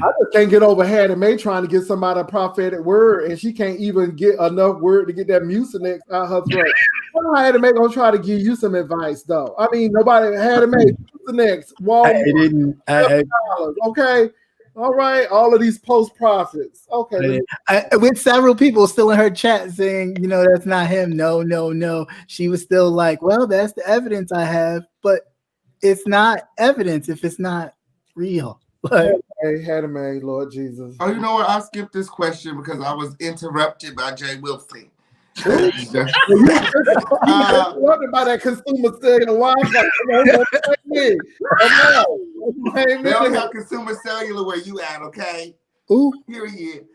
Speaker 4: I just can't get over Hattie Mae trying to get somebody a prophetic word, and she can't even get enough word to get that mucinex out her throat. How Hattie Mae gonna try to give you some advice, though? I mean, nobody Hattie Mae mucinex. Walmart. Okay. All right, all of these post prophets. Okay,
Speaker 3: with several people still in her chat saying, you know, that's not him. No. She was still like, well, that's the evidence I have, but it's not evidence if it's not real.
Speaker 4: Hattie Mae, Lord Jesus.
Speaker 1: Oh, you know what? I skipped this question because I was interrupted by Jay Wilson.
Speaker 4: Interrupted by that consumer cellular Wi-Fi.
Speaker 1: They only have consumer cellular where you at, okay?
Speaker 3: Ooh.
Speaker 1: Period.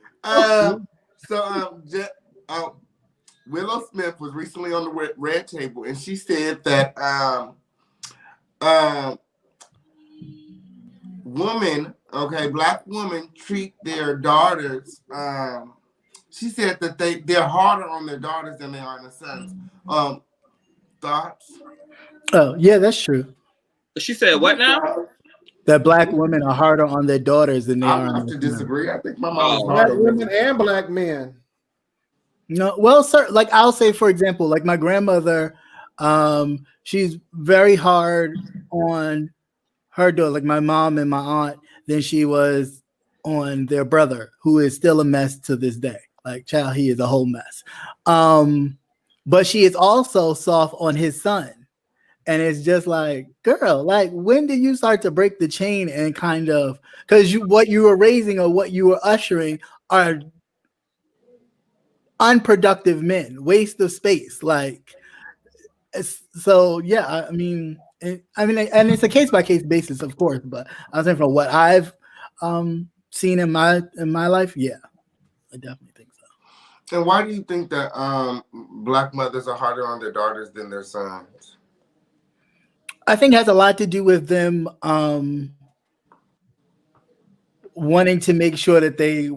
Speaker 1: Willow Smith was recently on the red table, and she said that black women treat their daughters. She said that they're harder on their daughters than they are on their sons. Thoughts?
Speaker 3: Oh, yeah, that's true.
Speaker 2: She said what now?
Speaker 3: That black women are harder on their daughters than they are.
Speaker 1: I have to disagree. I think my mom was harder.
Speaker 4: Black women and black men.
Speaker 3: No, well, sir, like I'll say, for example, like my grandmother, she's very hard on her daughter, like my mom and my aunt, than she was on their brother, who is still a mess to this day. Like, child, he is a whole mess. But she is also soft on his son. And it's just like, girl, like, when did you start to break the chain and kind of, because what you were raising or what you were ushering are unproductive men, waste of space. Like, so yeah, I mean, and it's a case by case basis, of course. But I was saying from what I've seen in my life, yeah, I definitely think so.
Speaker 1: And why do you think that black mothers are harder on their daughters than their sons?
Speaker 3: I think it has a lot to do with them wanting to make sure that they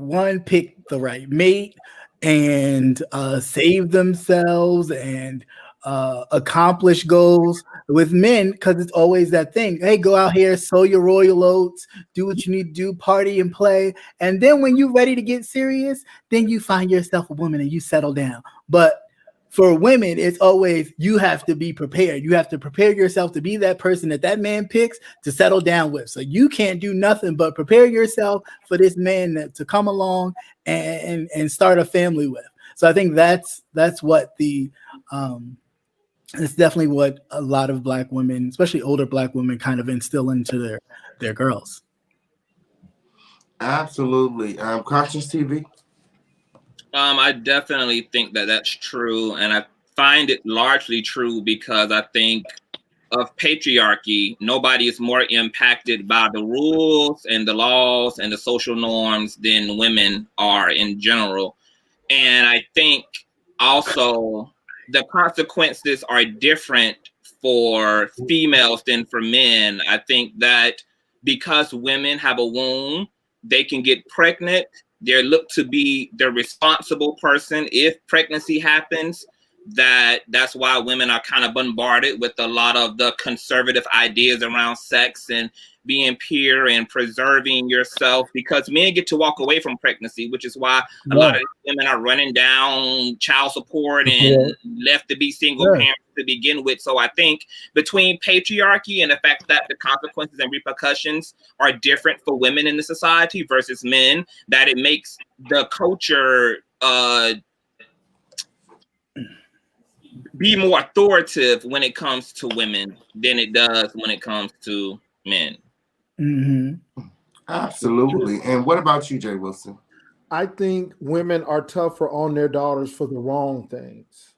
Speaker 3: pick the right mate and save themselves and accomplish goals. With men, because it's always that thing, hey, go out here, sow your royal oats, do what you need to do, party and play, and then when you're ready to get serious, then you find yourself a woman and you settle down. But for women, it's always, you have to be prepared. You have to prepare yourself to be that person that man picks to settle down with. So you can't do nothing but prepare yourself for this man to come along and start a family with. So I think that's what it's definitely what a lot of black women, especially older black women, kind of instill into their girls.
Speaker 1: Absolutely. Conscious TV.
Speaker 2: I definitely think that that's true, and I find it largely true because I think of patriarchy. Nobody is more impacted by the rules and the laws and the social norms than women are in general. And I think also the consequences are different for females than for men. I think that because women have a womb, they can get pregnant. They're looked to be the responsible person if pregnancy happens. that's why women are kind of bombarded with a lot of the conservative ideas around sex and being pure and preserving yourself, because men get to walk away from pregnancy, which is why a lot of women are running down child support and left to be single parents to begin with. So I think between patriarchy and the fact that the consequences and repercussions are different for women in the society versus men, that it makes the culture be more authoritative when it comes to women than it does when it comes to men.
Speaker 3: Mm-hmm.
Speaker 1: Absolutely. And what about you, Jay Wilson?
Speaker 4: I think women are tougher on their daughters for the wrong things.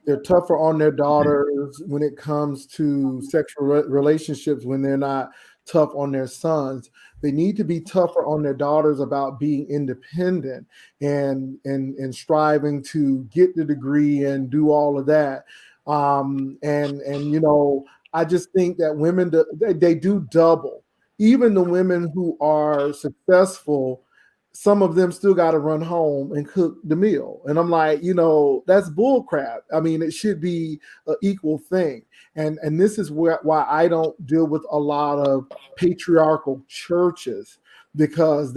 Speaker 4: They're tougher on their daughters when it comes to sexual relationships, when they're not tough on their sons. They need to be tougher on their daughters about being independent and striving to get the degree and do all of that. And you know, I just think that women they do double. Even the women who are successful, some of them still got to run home and cook the meal. And I'm like, you know, that's bull crap. I mean, it should be an equal thing. And this is why I don't deal with a lot of patriarchal churches, because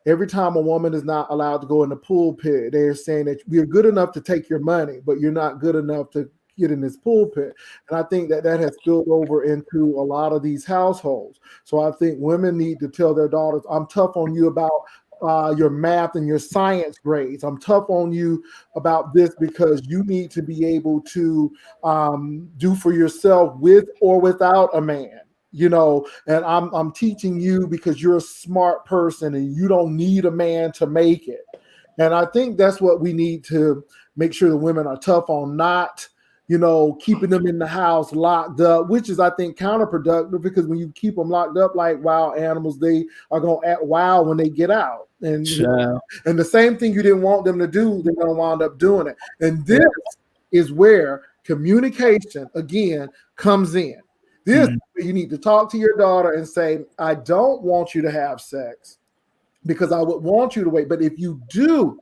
Speaker 4: every time a woman is not allowed to go in the pulpit, they're saying that we're good enough to take your money, but you're not good enough to get in this pulpit. And I think that has spilled over into a lot of these households. So I think women need to tell their daughters, I'm tough on you about your math and your science grades. I'm tough on you about this because you need to be able to do for yourself with or without a man. You know, and I'm teaching you because you're a smart person and you don't need a man to make it. And I think that's what we need to make sure the women are tough on, not, you know, keeping them in the house locked up, which is, I think, counterproductive, because when you keep them locked up like wild animals, they are going to act wild when they get out. And, and the same thing you didn't want them to do, they're going to wind up doing it. And this is where communication, again, comes in. This you need to talk to your daughter and say, I don't want you to have sex because I would want you to wait. But if you do,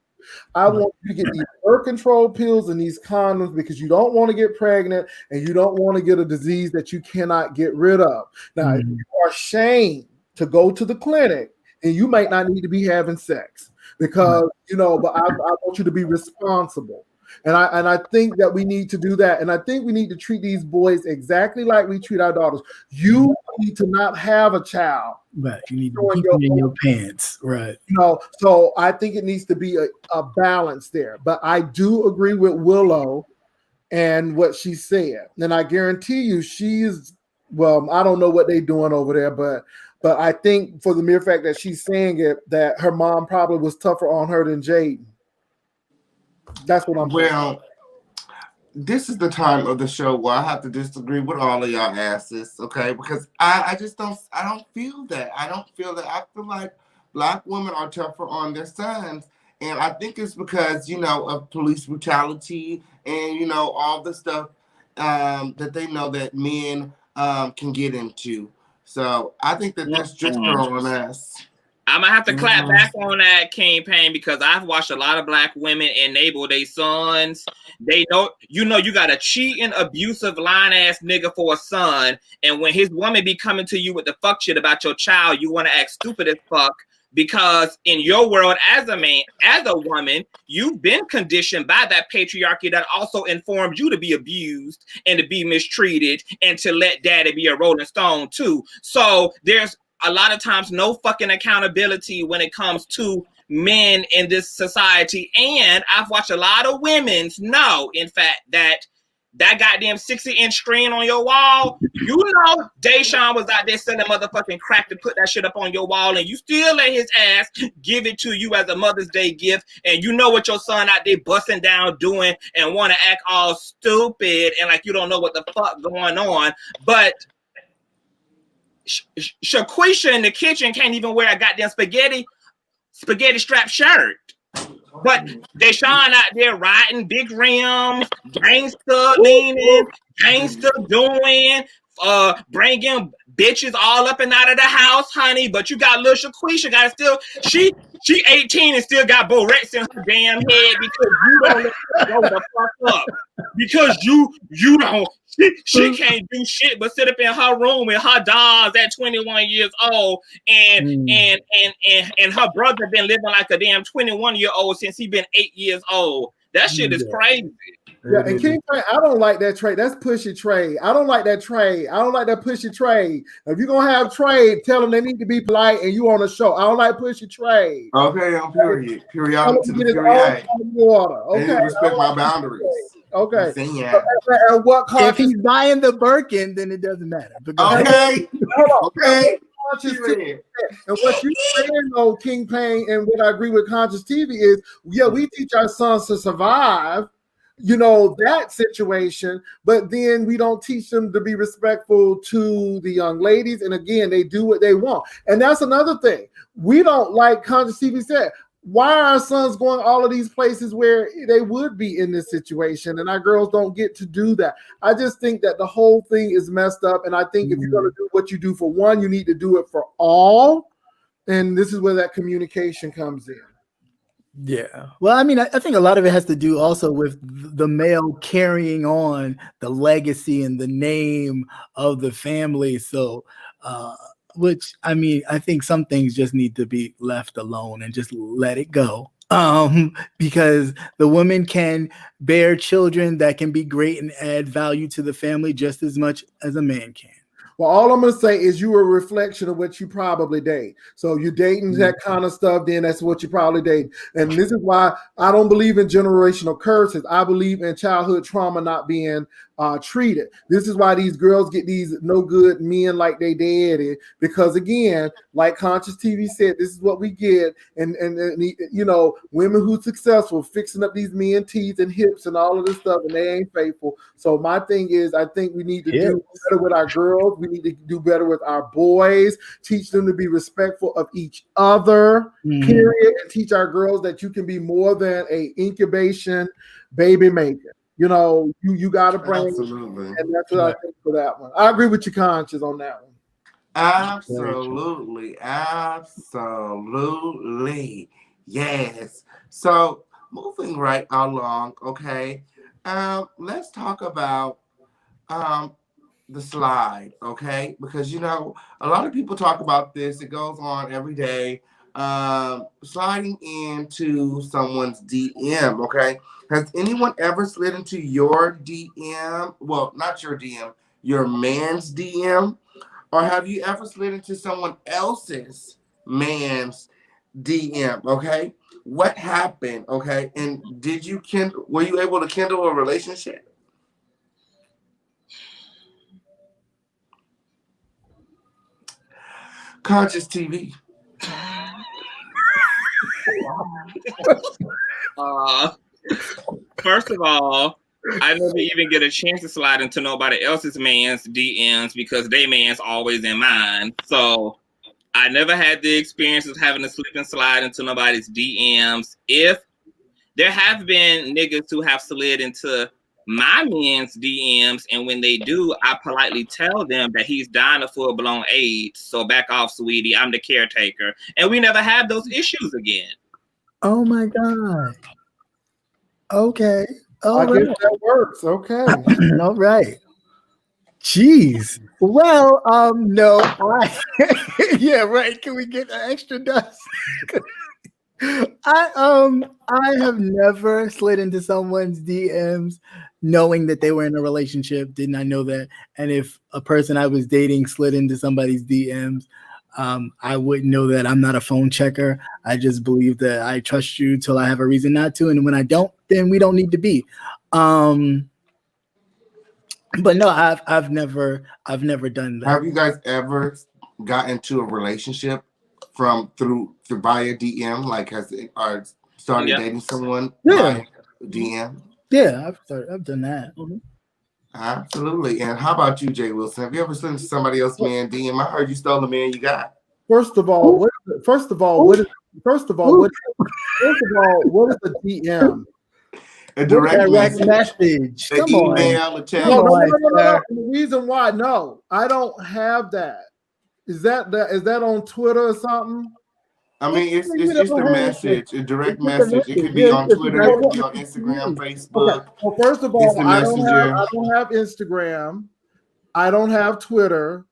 Speaker 4: I want you to get these birth control pills and these condoms because you don't want to get pregnant and you don't want to get a disease that you cannot get rid of. Now, if you are ashamed to go to the clinic, then you might not need to be having sex because, you know, but I want you to be responsible. And I think that we need to do that. And I think we need to treat these boys exactly like we treat our daughters. You need to not have a child.
Speaker 3: Right. You need to keep it in your pants. Right.
Speaker 4: You know, so I think it needs to be a balance there. But I do agree with Willow and what she said. And I guarantee you she's, well, I don't know what they're doing over there, but I think for the mere fact that she's saying it, that her mom probably was tougher on her than Jaden. That's what I'm
Speaker 1: saying. This is the time of the show where I have to disagree with all of y'all asses, okay? Because I just don't feel that. I don't feel that. I feel like Black women are tougher on their sons. And I think it's because, you know, of police brutality and, you know, all the stuff that they know that men can get into. So I think that that's just on us.
Speaker 2: I'm gonna have to clap back on that, Kingpain, because I've watched a lot of Black women enable their sons. They know, you got a cheating, abusive, lying ass nigga for a son, and when his woman be coming to you with the fuck shit about your child, you want to act stupid as fuck, because in your world as a man, as a woman, you've been conditioned by that patriarchy that also informed you to be abused and to be mistreated and to let daddy be a rolling stone too. So there's a lot of times no fucking accountability when it comes to men in this society. And I've watched a lot of women's know, in fact, that goddamn 60-inch screen on your wall, you know Deshaun was out there selling motherfucking crack to put that shit up on your wall, and you still let his ass give it to you as a Mother's Day gift, and you know what your son out there busting down doing and want to act all stupid and like you don't know what the fuck going on. But Shaquisha in the kitchen can't even wear a goddamn spaghetti strap shirt. But Deshaun out there riding big rims, gangster leaning, gangster doing, bringing bitches all up and out of the house, honey. But you got little Shaquisha got still she 18 and still got Borex in her damn head because you don't let her go the fuck up. Because you don't she can't do shit but sit up in her room with her dolls at 21 years old and her brother been living like a damn 21-year-old since he been 8 years old. That shit is crazy.
Speaker 4: Yeah, and King, I don't like that trade. That's pushy trade. I don't like that trade. I don't like that pushy trade. If you're gonna have trade, tell them they need to be polite and you on the show. I don't like pushy trade.
Speaker 1: Okay, on period. Periodic to the period. Okay, respect my boundaries.
Speaker 4: Okay.
Speaker 3: And what if he's buying the Birkin, then it doesn't matter.
Speaker 1: Okay. Okay.
Speaker 4: And what you saying, though, King Pain, and what I agree with Conscious TV is, yeah, we teach our sons to survive, that situation, but then we don't teach them to be respectful to the young ladies. And again, they do what they want. And that's another thing. We don't, like Conscious TV said, why are our sons going all of these places where they would be in this situation and our girls don't get to do that? I just think that the whole thing is messed up. And I think if you're going to do what you do for one, you need to do it for all. And this is where that communication comes in.
Speaker 3: Yeah. Well, I mean, I think a lot of it has to do also with the male carrying on the legacy and the name of the family. So, which, I mean, I think some things just need to be left alone and just let it go. Because the woman can bear children that can be great and add value to the family just as much as a man can.
Speaker 4: Well, all I'm going to say is you are a reflection of what you probably date. So you're dating that kind of stuff, then that's what you probably date. And this is why I don't believe in generational curses. I believe in childhood trauma not being treated. This is why these girls get these no good men like they daddy, because again, like Conscious TV said, this is what we get. And women who successful fixing up these men teeth and hips and all of this stuff, and they ain't faithful. So my thing is, I think we need to do better with our girls. We need to do better with our boys, teach them to be respectful of each other, period, and teach our girls that you can be more than a incubation baby maker. You got to bring,
Speaker 1: absolutely.
Speaker 4: And that's what I think for that one. I agree with your Conscious on that one.
Speaker 1: Absolutely. Yes. So moving right along, okay. Let's talk about the slide, okay? Because a lot of people talk about this. It goes on every day. Sliding into someone's DM, okay? Has anyone ever slid into your DM? Well, not your DM, your man's DM? Or have you ever slid into someone else's man's DM, okay? What happened, okay? And were you able to kindle a relationship? Conscious TV.
Speaker 2: First of all, I never even get a chance to slide into nobody else's man's DMs because they man's always in mine. So I never had the experience of having to slip and slide into nobody's DMs. If there have been niggas who have slid into my men's DMs, and when they do, I politely tell them that he's dying of full-blown AIDS. So back off, sweetie. I'm the caretaker. And we never have those issues again.
Speaker 3: Oh my God. Okay.
Speaker 4: I guess that works. Okay.
Speaker 3: All right. Jeez. Well, no. Yeah, right. Can we get an extra dust? I have never slid into someone's DMs knowing that they were in a relationship. Did not know that. And if a person I was dating slid into somebody's DMs, I wouldn't know that. I'm not a phone checker. I just believe that I trust you till I have a reason not to. And when I don't, then we don't need to be. But no, I've never done that.
Speaker 1: Have you guys ever got into a relationship through via DM? Like started dating someone via DM?
Speaker 3: Yeah, I've done that.
Speaker 1: Mm-hmm. Absolutely. And how about you, Jay Wilson? Have you ever sent somebody else man DM? I heard you stole the man you got.
Speaker 4: First of all, what is the DM?
Speaker 1: A direct
Speaker 3: message.
Speaker 1: An email, a text.
Speaker 4: No. The reason why, no, I don't have that. Is that on Twitter or something?
Speaker 1: I mean, it's just a message, a direct
Speaker 3: It's just a
Speaker 1: message. It
Speaker 3: message.
Speaker 1: could be
Speaker 3: Yeah,
Speaker 1: on
Speaker 3: it's just a
Speaker 1: Twitter, it could
Speaker 3: direct
Speaker 1: be on
Speaker 3: message to
Speaker 1: Instagram,
Speaker 3: you.
Speaker 1: Facebook.
Speaker 4: Okay. Well, first of
Speaker 1: It's
Speaker 4: all,
Speaker 1: a
Speaker 4: I don't
Speaker 1: messenger.
Speaker 4: have Instagram. I don't have Twitter.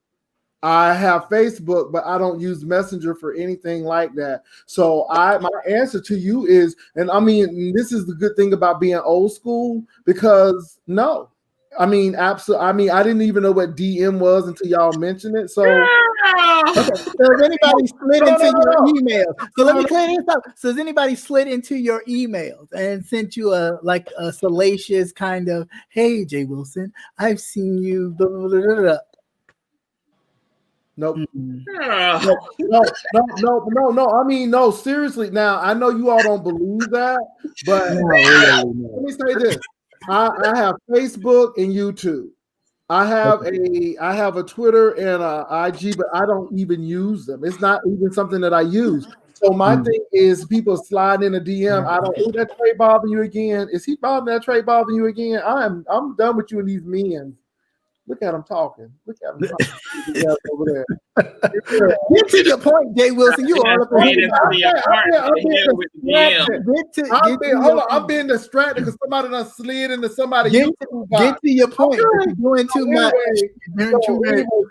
Speaker 4: I have Facebook, but I don't use Messenger for anything like that. So my answer to you is, and I mean, this is the good thing about being old school, because no. I mean, absolutely. I mean, I didn't even know what DM was until y'all mentioned it. So
Speaker 3: Okay. So has anybody slid into your email? So let me clear this up. So has anybody slid into your emails and sent you a salacious kind of, hey, Jay Wilson, I've seen you. Blah, blah, blah, blah, blah.
Speaker 4: Nope.
Speaker 3: Mm-hmm.
Speaker 4: No. I mean, no, seriously. Now, I know you all don't believe that, but let me say this. I have Facebook and YouTube. I have a Twitter and a IG, but I don't even use them. It's not even something that I use. So my thing is, people slide in a DM. I don't. Is that Trey bothering you again? Is he bothering that Trey bothering you again? I'm done with you and these men. Look at him talking. Look at him talking over there.
Speaker 3: Get to your point, Jay Wilson. You all up in
Speaker 4: I'm being distracted because somebody done slid into somebody.
Speaker 3: Get to your point. You're doing too much.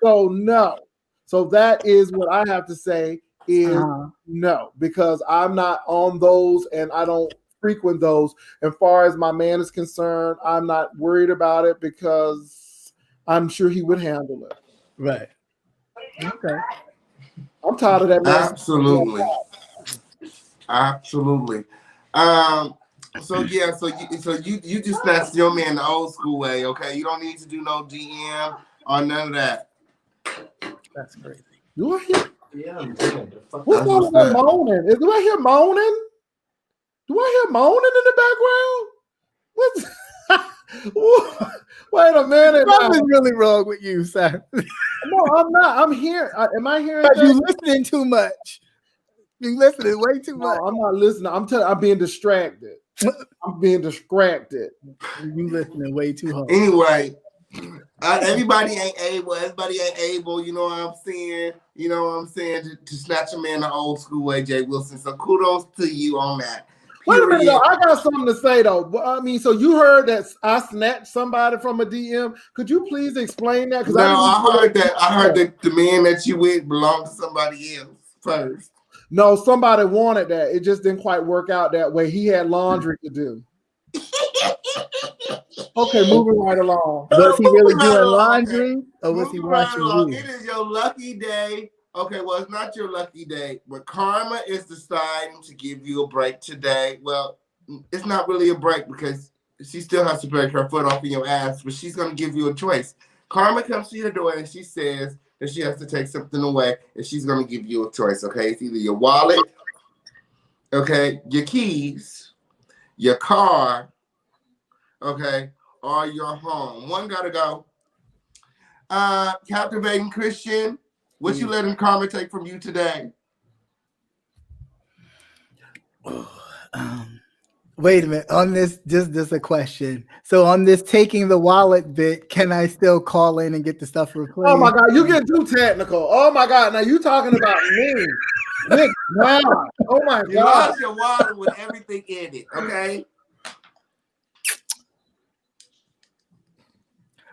Speaker 4: So no. So that is what I have to say is no, because I'm not on those and I don't frequent those. As far as my man is concerned, I'm not worried about it because I'm sure he would handle it.
Speaker 3: Right. Okay.
Speaker 4: I'm tired of that mess.
Speaker 1: Absolutely. So yeah, so you just snatched your man the old school way, okay? You don't need to do no DM or none of that.
Speaker 3: That's crazy.
Speaker 4: Do I hear? Yeah. What's all of that moaning? Do I hear moaning? Do I hear moaning in the background? What's wait a minute.
Speaker 3: Something's really wrong with you, sir.
Speaker 4: No, I'm not. I'm here. Am I hearing?
Speaker 3: You're listening too much. You're listening way too much.
Speaker 4: I'm not listening. I'm being distracted. I'm being distracted.
Speaker 3: You listening way too hard.
Speaker 1: Anyway, everybody ain't able. Everybody ain't able. You know what I'm saying? You know what I'm saying? To snatch a man the old school way, Jay Wilson. So kudos to you on that.
Speaker 4: Wait a minute, though. I got something to say though. I mean, so you heard that I snatched somebody from a DM. Could you please explain that?
Speaker 1: Because I heard that the man that you with belonged to somebody else first.
Speaker 4: No, somebody wanted that. It just didn't quite work out that way. He had laundry to do. Okay, moving right along.
Speaker 3: Was he really doing laundry, or was he watching you?
Speaker 1: It is your lucky day. Okay, well, it's not your lucky day, but karma is deciding to give you a break today. Well, it's not really a break because she still has to break her foot off in your ass, but she's going to give you a choice. Karma comes to your door and she says that she has to take something away, and she's going to give you a choice, okay? It's either your wallet, okay, your keys, your car, okay, or your home. One got to go. Captivating Christian, what you letting karma take from you today?
Speaker 3: Wait a minute. On this, just a question. So on this taking the wallet bit, can I still call in and get the stuff replaced?
Speaker 4: Oh my God, you get too technical. Oh my God, now you talking about me. Nick, wow. Oh my God.
Speaker 1: You lost your wallet with everything in it, okay?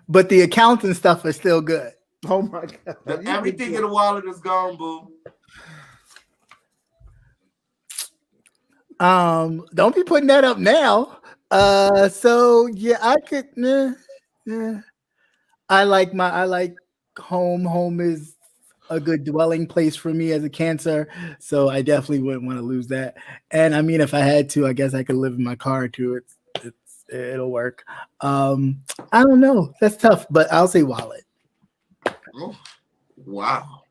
Speaker 3: But the accounts and stuff are still good.
Speaker 4: Oh my God.
Speaker 1: Everything in the wallet is gone, boo.
Speaker 3: Don't be putting that up now. So yeah, I could. Yeah. I like home. Home is a good dwelling place for me as a Cancer, so I definitely wouldn't want to lose that. And I mean, if I had to, I guess I could live in my car too. It'll work. I don't know. That's tough, but I'll say wallet.
Speaker 1: Oh, wow.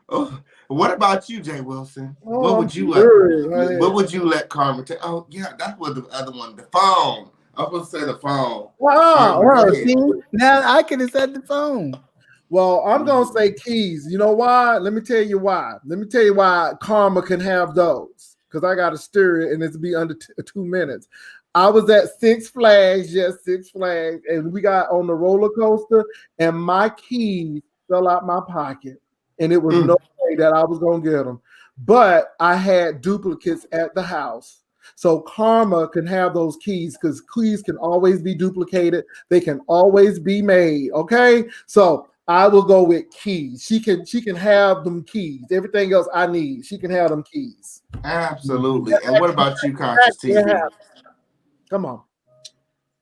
Speaker 1: Oh, what about you, Jay Wilson? What would you let? What would you let karma take? Oh, yeah, that was the other one. The phone. I was going to say the phone.
Speaker 3: Now I could have said the phone.
Speaker 4: Well, I'm going to say keys. You know why? Let me tell you why. Let me tell you why karma can have those. Because I got to stir it, and it's be under 2 minutes. I was at Six Flags, and we got on the roller coaster, and my keys fell out my pocket. and it was no way that I was gonna get them. But I had duplicates at the house. So Karma can have those keys because keys can always be duplicated. They can always be made. Okay. So I will go with keys. She can have them keys. Everything else I need, she can have them keys.
Speaker 1: Absolutely. And what about you, Conscious TV?
Speaker 4: Come on.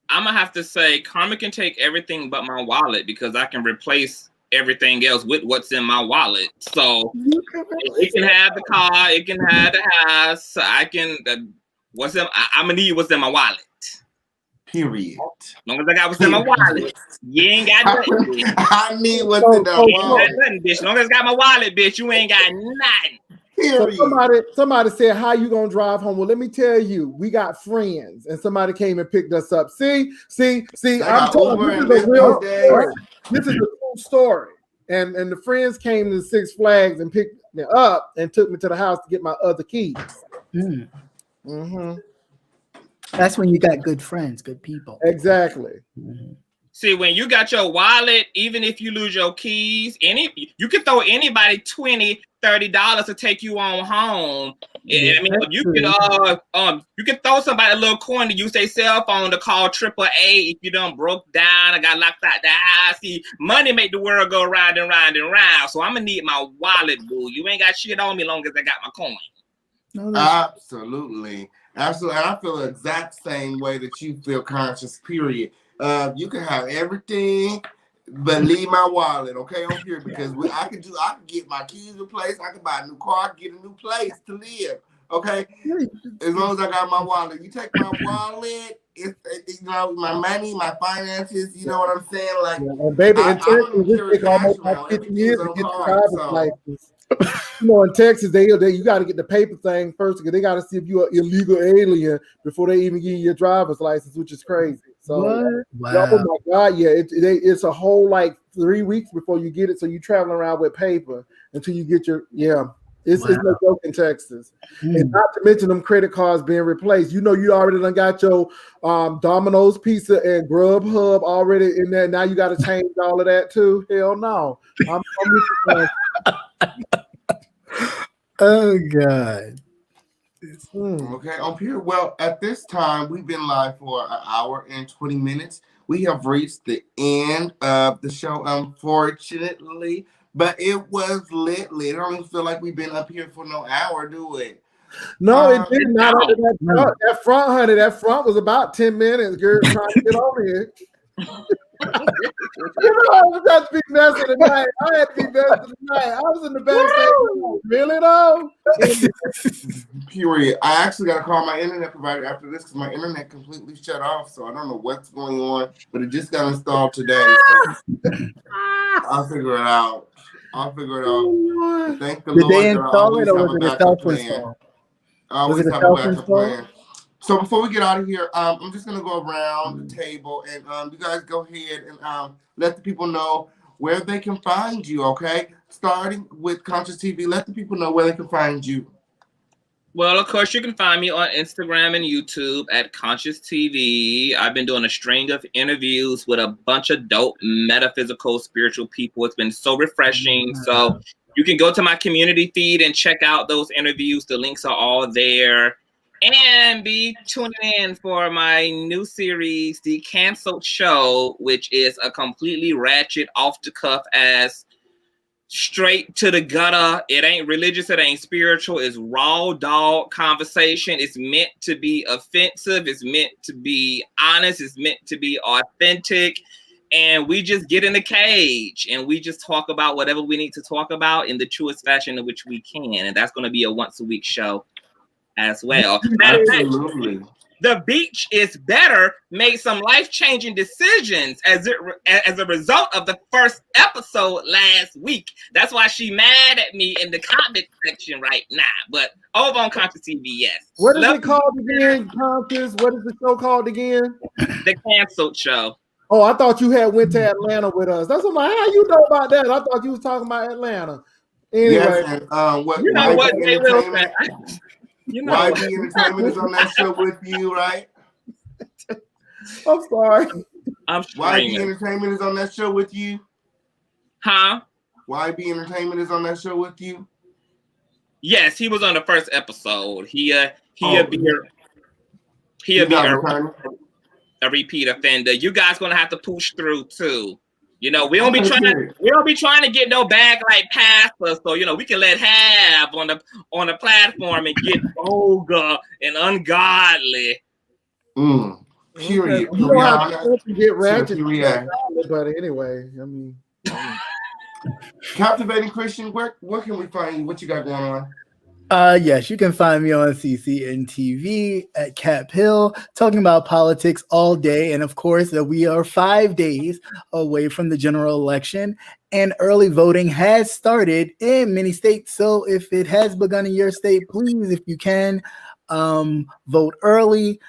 Speaker 2: I'm gonna have to say Karma can take everything but my wallet because I can replace everything else with what's in my wallet. So it can have the car, it can have the house. I can I'm gonna need what's in my wallet.
Speaker 1: Period.
Speaker 2: As long as I got what's in my wallet, you ain't got nothing. Bitch.
Speaker 1: I need what's in the wallet.
Speaker 2: Nothing, bitch. As long as I got my wallet, bitch, you ain't got nothing.
Speaker 1: Period.
Speaker 4: So somebody said, "How you gonna drive home?" Well, let me tell you, we got friends, and somebody came and picked us up. See. I'm telling you, this is a real story. This is a true story. And the friends came to Six Flags and picked me up and took me to the house to get my other keys.
Speaker 3: That's when you got good friends, good people.
Speaker 4: Exactly.
Speaker 2: See, when you got your wallet, even if you lose your keys, you can throw anybody $20, $30 to take you on home.
Speaker 3: Yeah,
Speaker 2: I mean, you can throw somebody a little coin to use their cell phone to call AAA if you done broke down. I got locked out the house. See, money make the world go round and round and round. So I'm gonna need my wallet, boo. You ain't got shit on me long as I got my coin.
Speaker 1: No, absolutely. And I feel the exact same way that you feel, Conscious, period. You can have everything, but leave my wallet, okay, on here, because I can get my keys replaced, I can buy a new car, I can get a new place to live, okay? As long as I got my wallet. You take my wallet, it's my money, my finances, you know what I'm saying? Like,
Speaker 4: baby, in Texas, it take almost like 50 years to get the driver's license. You know, in Texas, you got to get the paper thing first because they got to see if you're an illegal alien before they even give you your driver's license, which is crazy. So,
Speaker 3: wow.
Speaker 4: Oh my God, yeah, it's a whole like 3 weeks before you get it. So you traveling around with paper until you get your It's no joke in Texas, and not to mention them credit cards being replaced. You know, you already done got your Domino's Pizza and Grubhub already in there. Now you got to change all of that too. Hell no. I'm
Speaker 3: Oh God.
Speaker 1: Okay, I'm here. Well, at this time, we've been live for an hour and 20 minutes. We have reached the end of the show, unfortunately, but it was lit. I don't even feel like we've been up here for no hour, do it?
Speaker 4: No, it did not. That front, honey, that front was about 10 minutes, girl, trying to get over here. You know, I was about to be messing tonight. I had to be messing tonight. I was in the backstage. Really though?
Speaker 1: Period. I actually got to call my internet provider after this because my internet completely shut off. So I don't know what's going on, but it just got installed today. So I'll figure it out. Thank the Lord.
Speaker 3: Did they install it or was it a self-install?
Speaker 1: Always have a backup plan. So before we get out of here, I'm just gonna go around the table and you guys go ahead and let the people know where they can find you. Okay, starting with Conscious TV, let the people know where they can find you.
Speaker 2: Well, of course, you can find me on Instagram and YouTube at Conscious TV. I've been doing a string of interviews with a bunch of dope metaphysical, spiritual people. It's been so refreshing. So you can go to my community feed and check out those interviews. The links are all there. And be tuning in for my new series, The Canceled Show, which is a completely ratchet, off-the-cuff ass, straight to the gutter. It ain't religious, it ain't spiritual. It's raw dog conversation. It's meant to be offensive. It's meant to be honest. It's meant to be authentic. And we just get in the cage and we just talk about whatever we need to talk about in the truest fashion in which we can. And that's going to be a once-a-week show as well.
Speaker 1: Absolutely.
Speaker 2: The Beach is Better made some life-changing decisions as a result of the first episode last week. That's why she mad at me in the comment section right now. But over on Conscious TV, yes.
Speaker 4: What is it called again, Conscious? What is the show called again?
Speaker 2: The Canceled Show.
Speaker 4: Oh, I thought you had went to Atlanta with us. That's what I'm like, how you know about that? I thought you was talking about Atlanta. Anyway,
Speaker 1: yes, and,
Speaker 2: you know what they will say.
Speaker 1: You know, YB Entertainment is on that show with you, right?
Speaker 4: I'm sorry.
Speaker 2: I'm
Speaker 1: YB Entertainment is on that show with you.
Speaker 2: Huh?
Speaker 1: YB Entertainment is on that show with you?
Speaker 2: Yes, he was on the first episode. He'll be a repeat offender. You guys gonna have to push through too. You know, we don't be trying to get no bag like pastors, so you know we can let have on the platform and get vulgar and ungodly.
Speaker 1: Period.
Speaker 4: Okay. You don't have to get ratchet, but anyway, I mean.
Speaker 1: Captivating Christian, where can we find you? What you got going on?
Speaker 3: Yes, you can find me on CCN TV at Cap Hill, talking about politics all day. And of course, we are 5 days away from the general election, and early voting has started in many states. So if it has begun in your state, please, if you can, vote early.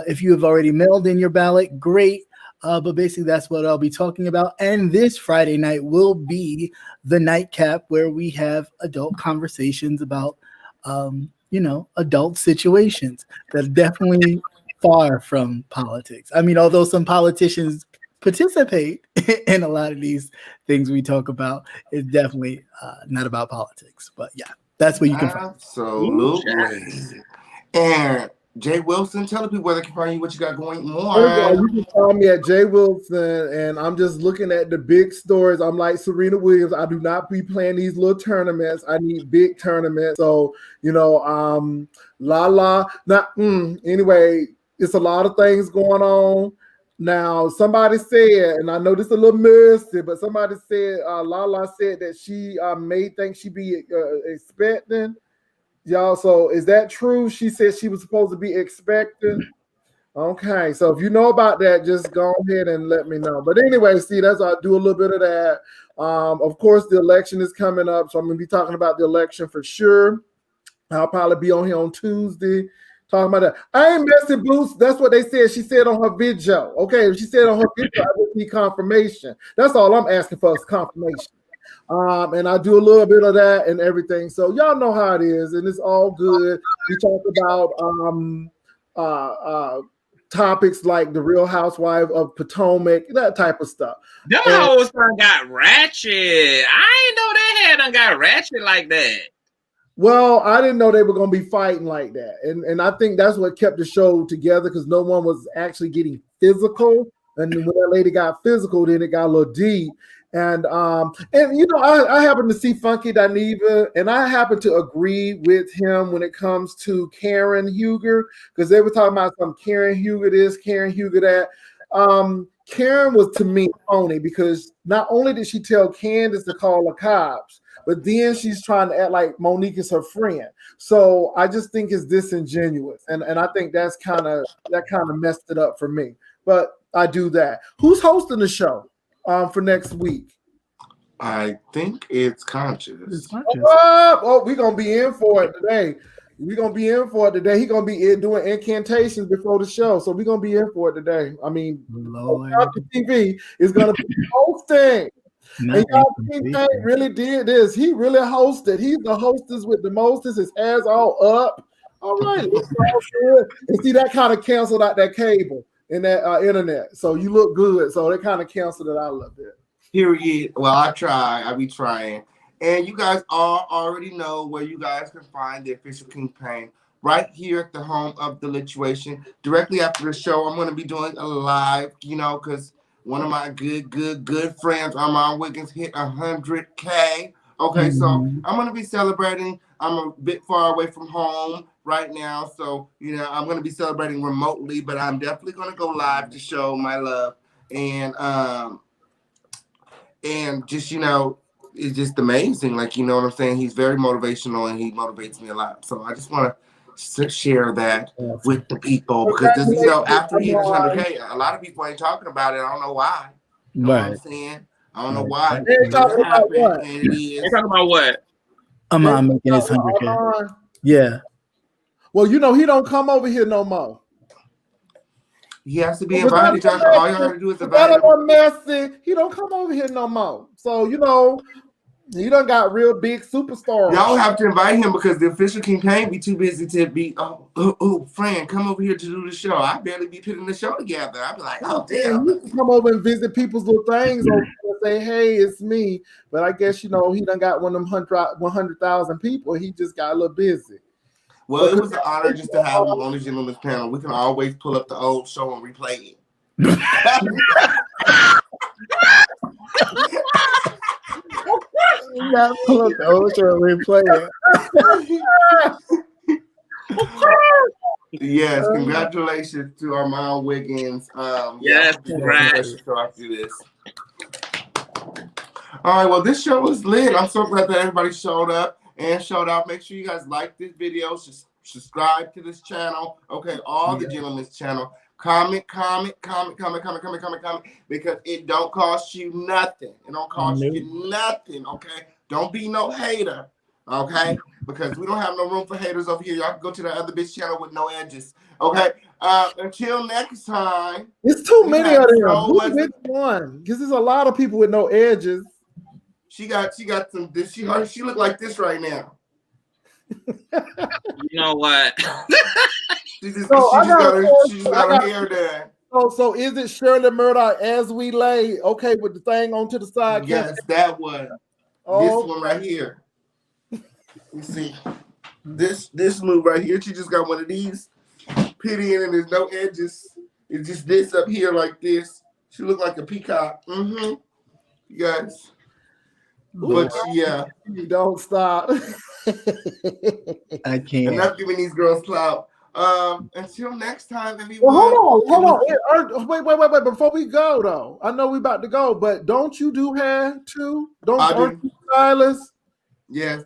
Speaker 3: If you have already mailed in your ballot, great. But basically, that's what I'll be talking about. And this Friday night will be the nightcap where we have adult conversations about adult situations that are definitely far from politics. I mean, although some politicians participate in a lot of these things we talk about, it's definitely not about politics. But yeah, that's where you can find it.
Speaker 1: Absolutely. And Jay Wilson, tell the people where they can find you, what you got going on.
Speaker 4: You can find me at Jay Wilson, and I'm just looking at the big stories. I'm like Serena Williams. I do not be playing these little tournaments. I need big tournaments. So, anyway, it's a lot of things going on. Now, somebody said, and I know this is a little messy, but somebody said, Lala said that she may think she be expecting. Y'all, so is that true? She said she was supposed to be expecting. Okay, so if you know about that, just go ahead and let me know. But anyway, I do a little bit of that. Of course, the election is coming up, so I'm going to be talking about the election for sure. I'll probably be on here on Tuesday talking about that. I ain't messing boots. That's what they said. She said on her video. Okay, she said on her video, I just need confirmation. That's all I'm asking for is confirmation. And I do a little bit of that and everything. So y'all know how it is, and it's all good. We talk about topics like the Real Housewife of Potomac, that type of stuff.
Speaker 2: Them hoes done got ratchet. I ain't know they had done got ratchet like that.
Speaker 4: Well, I didn't know they were going to be fighting like that. And I think that's what kept the show together, because no one was actually getting physical. And when that lady got physical, then it got a little deep. And I happen to see Funky Dineva, and I happen to agree with him when it comes to Karen Huger, because they were talking about some Karen Huger this, Karen Huger that. Karen was, to me, phony, because not only did she tell Candace to call the cops, but then she's trying to act like Monique is her friend. So I just think it's disingenuous, and I think that kind of messed it up for me. But I do that. Who's hosting the show for next week?
Speaker 1: I think it's Conscious.
Speaker 4: Oh, we're gonna be in for it today. He's gonna be doing incantations before the show, so we're gonna be in for it today. I mean, TV is gonna be hosting. And y'all, TheOfficialKingPain really did this. He really hosted. He's the hostess with the mostest. His hair's all up. All right, and see, that kind of canceled out that cable and that internet. So you look good. So they kind of canceled it out a little bit.
Speaker 1: Period. Well, I be trying. And you guys all already know where you guys can find the Official KingPain. Right here at the home of the lituation. Directly after the show, I'm going to be doing a live, because one of my good friends, Armand Wiggins, hit 100K. Okay, so I'm going to be celebrating. I'm a bit far away from home right now. So, I'm going to be celebrating remotely, but I'm definitely going to go live to show my love. And just, it's just amazing. Like, you know what I'm saying? He's very motivational and he motivates me a lot. So I just want to share that with the people, because after he hit 100K, a lot of people ain't talking about it. I don't know why. You know what I'm saying? I don't know why.
Speaker 4: They talking about what?
Speaker 2: They talking about what?
Speaker 3: I'm making his 100K. Yeah.
Speaker 4: Well, he don't come over here no more.
Speaker 1: He has to be invited. All you have to do is invite him.
Speaker 4: Messy. He don't come over here no more. So, He done got real big superstars.
Speaker 1: Y'all have to invite him because the official King Pain be too busy to be, friend, come over here to do the show. I barely be putting the show together. I be like, oh, damn.
Speaker 4: He can come over and visit people's little things over and say, hey, it's me. But I guess, he done got one of them 100,000 people. He just got a little busy.
Speaker 1: Well, it was an honor just to have him on the Gentleman's Panel. We can always pull up the old show and replay it.
Speaker 3: Not pull up the old show and replay it.
Speaker 1: Yes, congratulations to Armand Wiggins.
Speaker 2: Yes, congrats.
Speaker 1: After this. All right, well, this show was lit. I'm so glad that everybody showed up and showed out. Make sure you guys like this video, subscribe to this channel. Okay, all the Gentlemen's channel. Comment, because it don't cost you nothing. It don't cost you nothing, okay? Don't be no hater, okay? Because we don't have no room for haters over here. Y'all can go to the other bitch channel with no edges, okay? Until next time.
Speaker 4: It's too many of them. Which one? Because there's a lot of people with no edges.
Speaker 1: She got some. She look like this right now.
Speaker 2: You know what?
Speaker 1: She just got her hair done.
Speaker 4: So is it Shirley Murdoch as we lay? Okay, with the thing on to the side.
Speaker 1: Yes, that one. This one right here. You see, this move right here. She just got one of these. Pity in, and there's no edges. It's just this up here like this. She look like a peacock. Yes. But yeah.
Speaker 4: Don't stop.
Speaker 3: I can't.
Speaker 1: Enough giving these girls clout. Until next time, everyone.
Speaker 4: Well, hold on. Wait. Before we go, though, I know we about to go, but don't you do hair too? Aren't you stylist?
Speaker 1: Yes.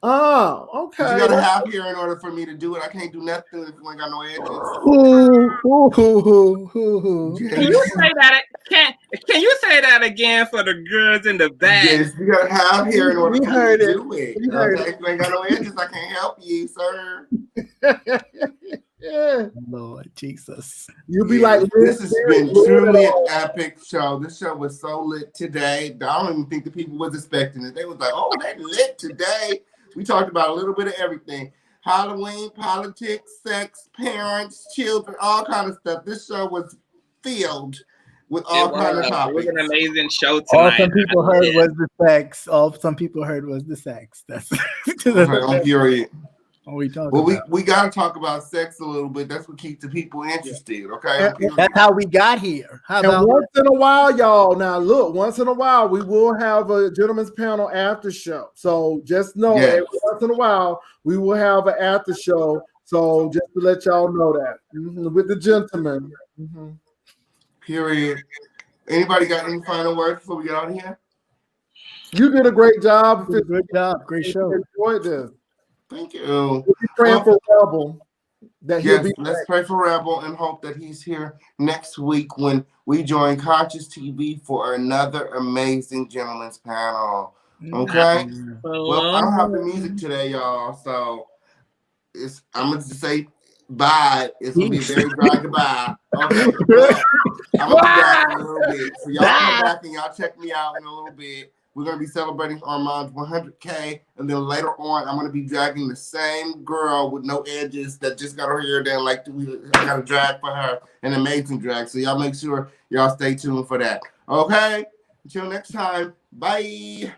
Speaker 4: Oh, okay.
Speaker 1: But you gotta have hair in order for me to do it. I can't do nothing if you ain't got no edges.
Speaker 2: Can you say that? Can you say that again for the girls in the back?
Speaker 1: Yes, you gotta have hair in order for me to do it.
Speaker 4: Okay,
Speaker 1: if you ain't got no edges, I can't help you, sir.
Speaker 4: Yeah.
Speaker 3: Lord Jesus.
Speaker 4: You'll be like,
Speaker 1: this has been truly an epic show. This show was so lit today. I don't even think the people was expecting it. They was like, oh, they lit today. We talked about a little bit of everything. Halloween, politics, sex, parents, children, all kind of stuff. This show was filled with all kind of topics.
Speaker 2: It was an amazing show tonight.
Speaker 3: All some people heard was the sex. All some people heard was the sex. That's
Speaker 1: I'm furious.
Speaker 3: We
Speaker 4: gotta talk about sex a little bit. That's what keeps the people interested. Okay,
Speaker 3: that's how we got here.
Speaker 4: Once in a while, y'all. Now look, once in a while, we will have a gentleman's panel after show. So just know, every once in a while, we will have an after show. So just to let y'all know that with the gentlemen.
Speaker 1: Period. Anybody got any final words before we get out of here?
Speaker 4: You did a great job.
Speaker 3: Good job. Great show.
Speaker 4: Enjoyed this.
Speaker 1: Thank you.
Speaker 4: We'll be praying for Rebel.
Speaker 1: Let's pray for Rebel and hope that he's here next week when we join Conscious TV for another amazing gentleman's panel. Okay? Well, I don't have the music today, y'all, so I'm going to say bye. It's going to be a very dry goodbye. Okay? I'm going to be back in a little bit. So y'all come back and y'all check me out in a little bit. We're going to be celebrating Armand's 100K, and then later on, I'm going to be dragging the same girl with no edges that just got her hair done. I got a drag for her, an amazing drag. So y'all make sure y'all stay tuned for that. Okay? Until next time, bye.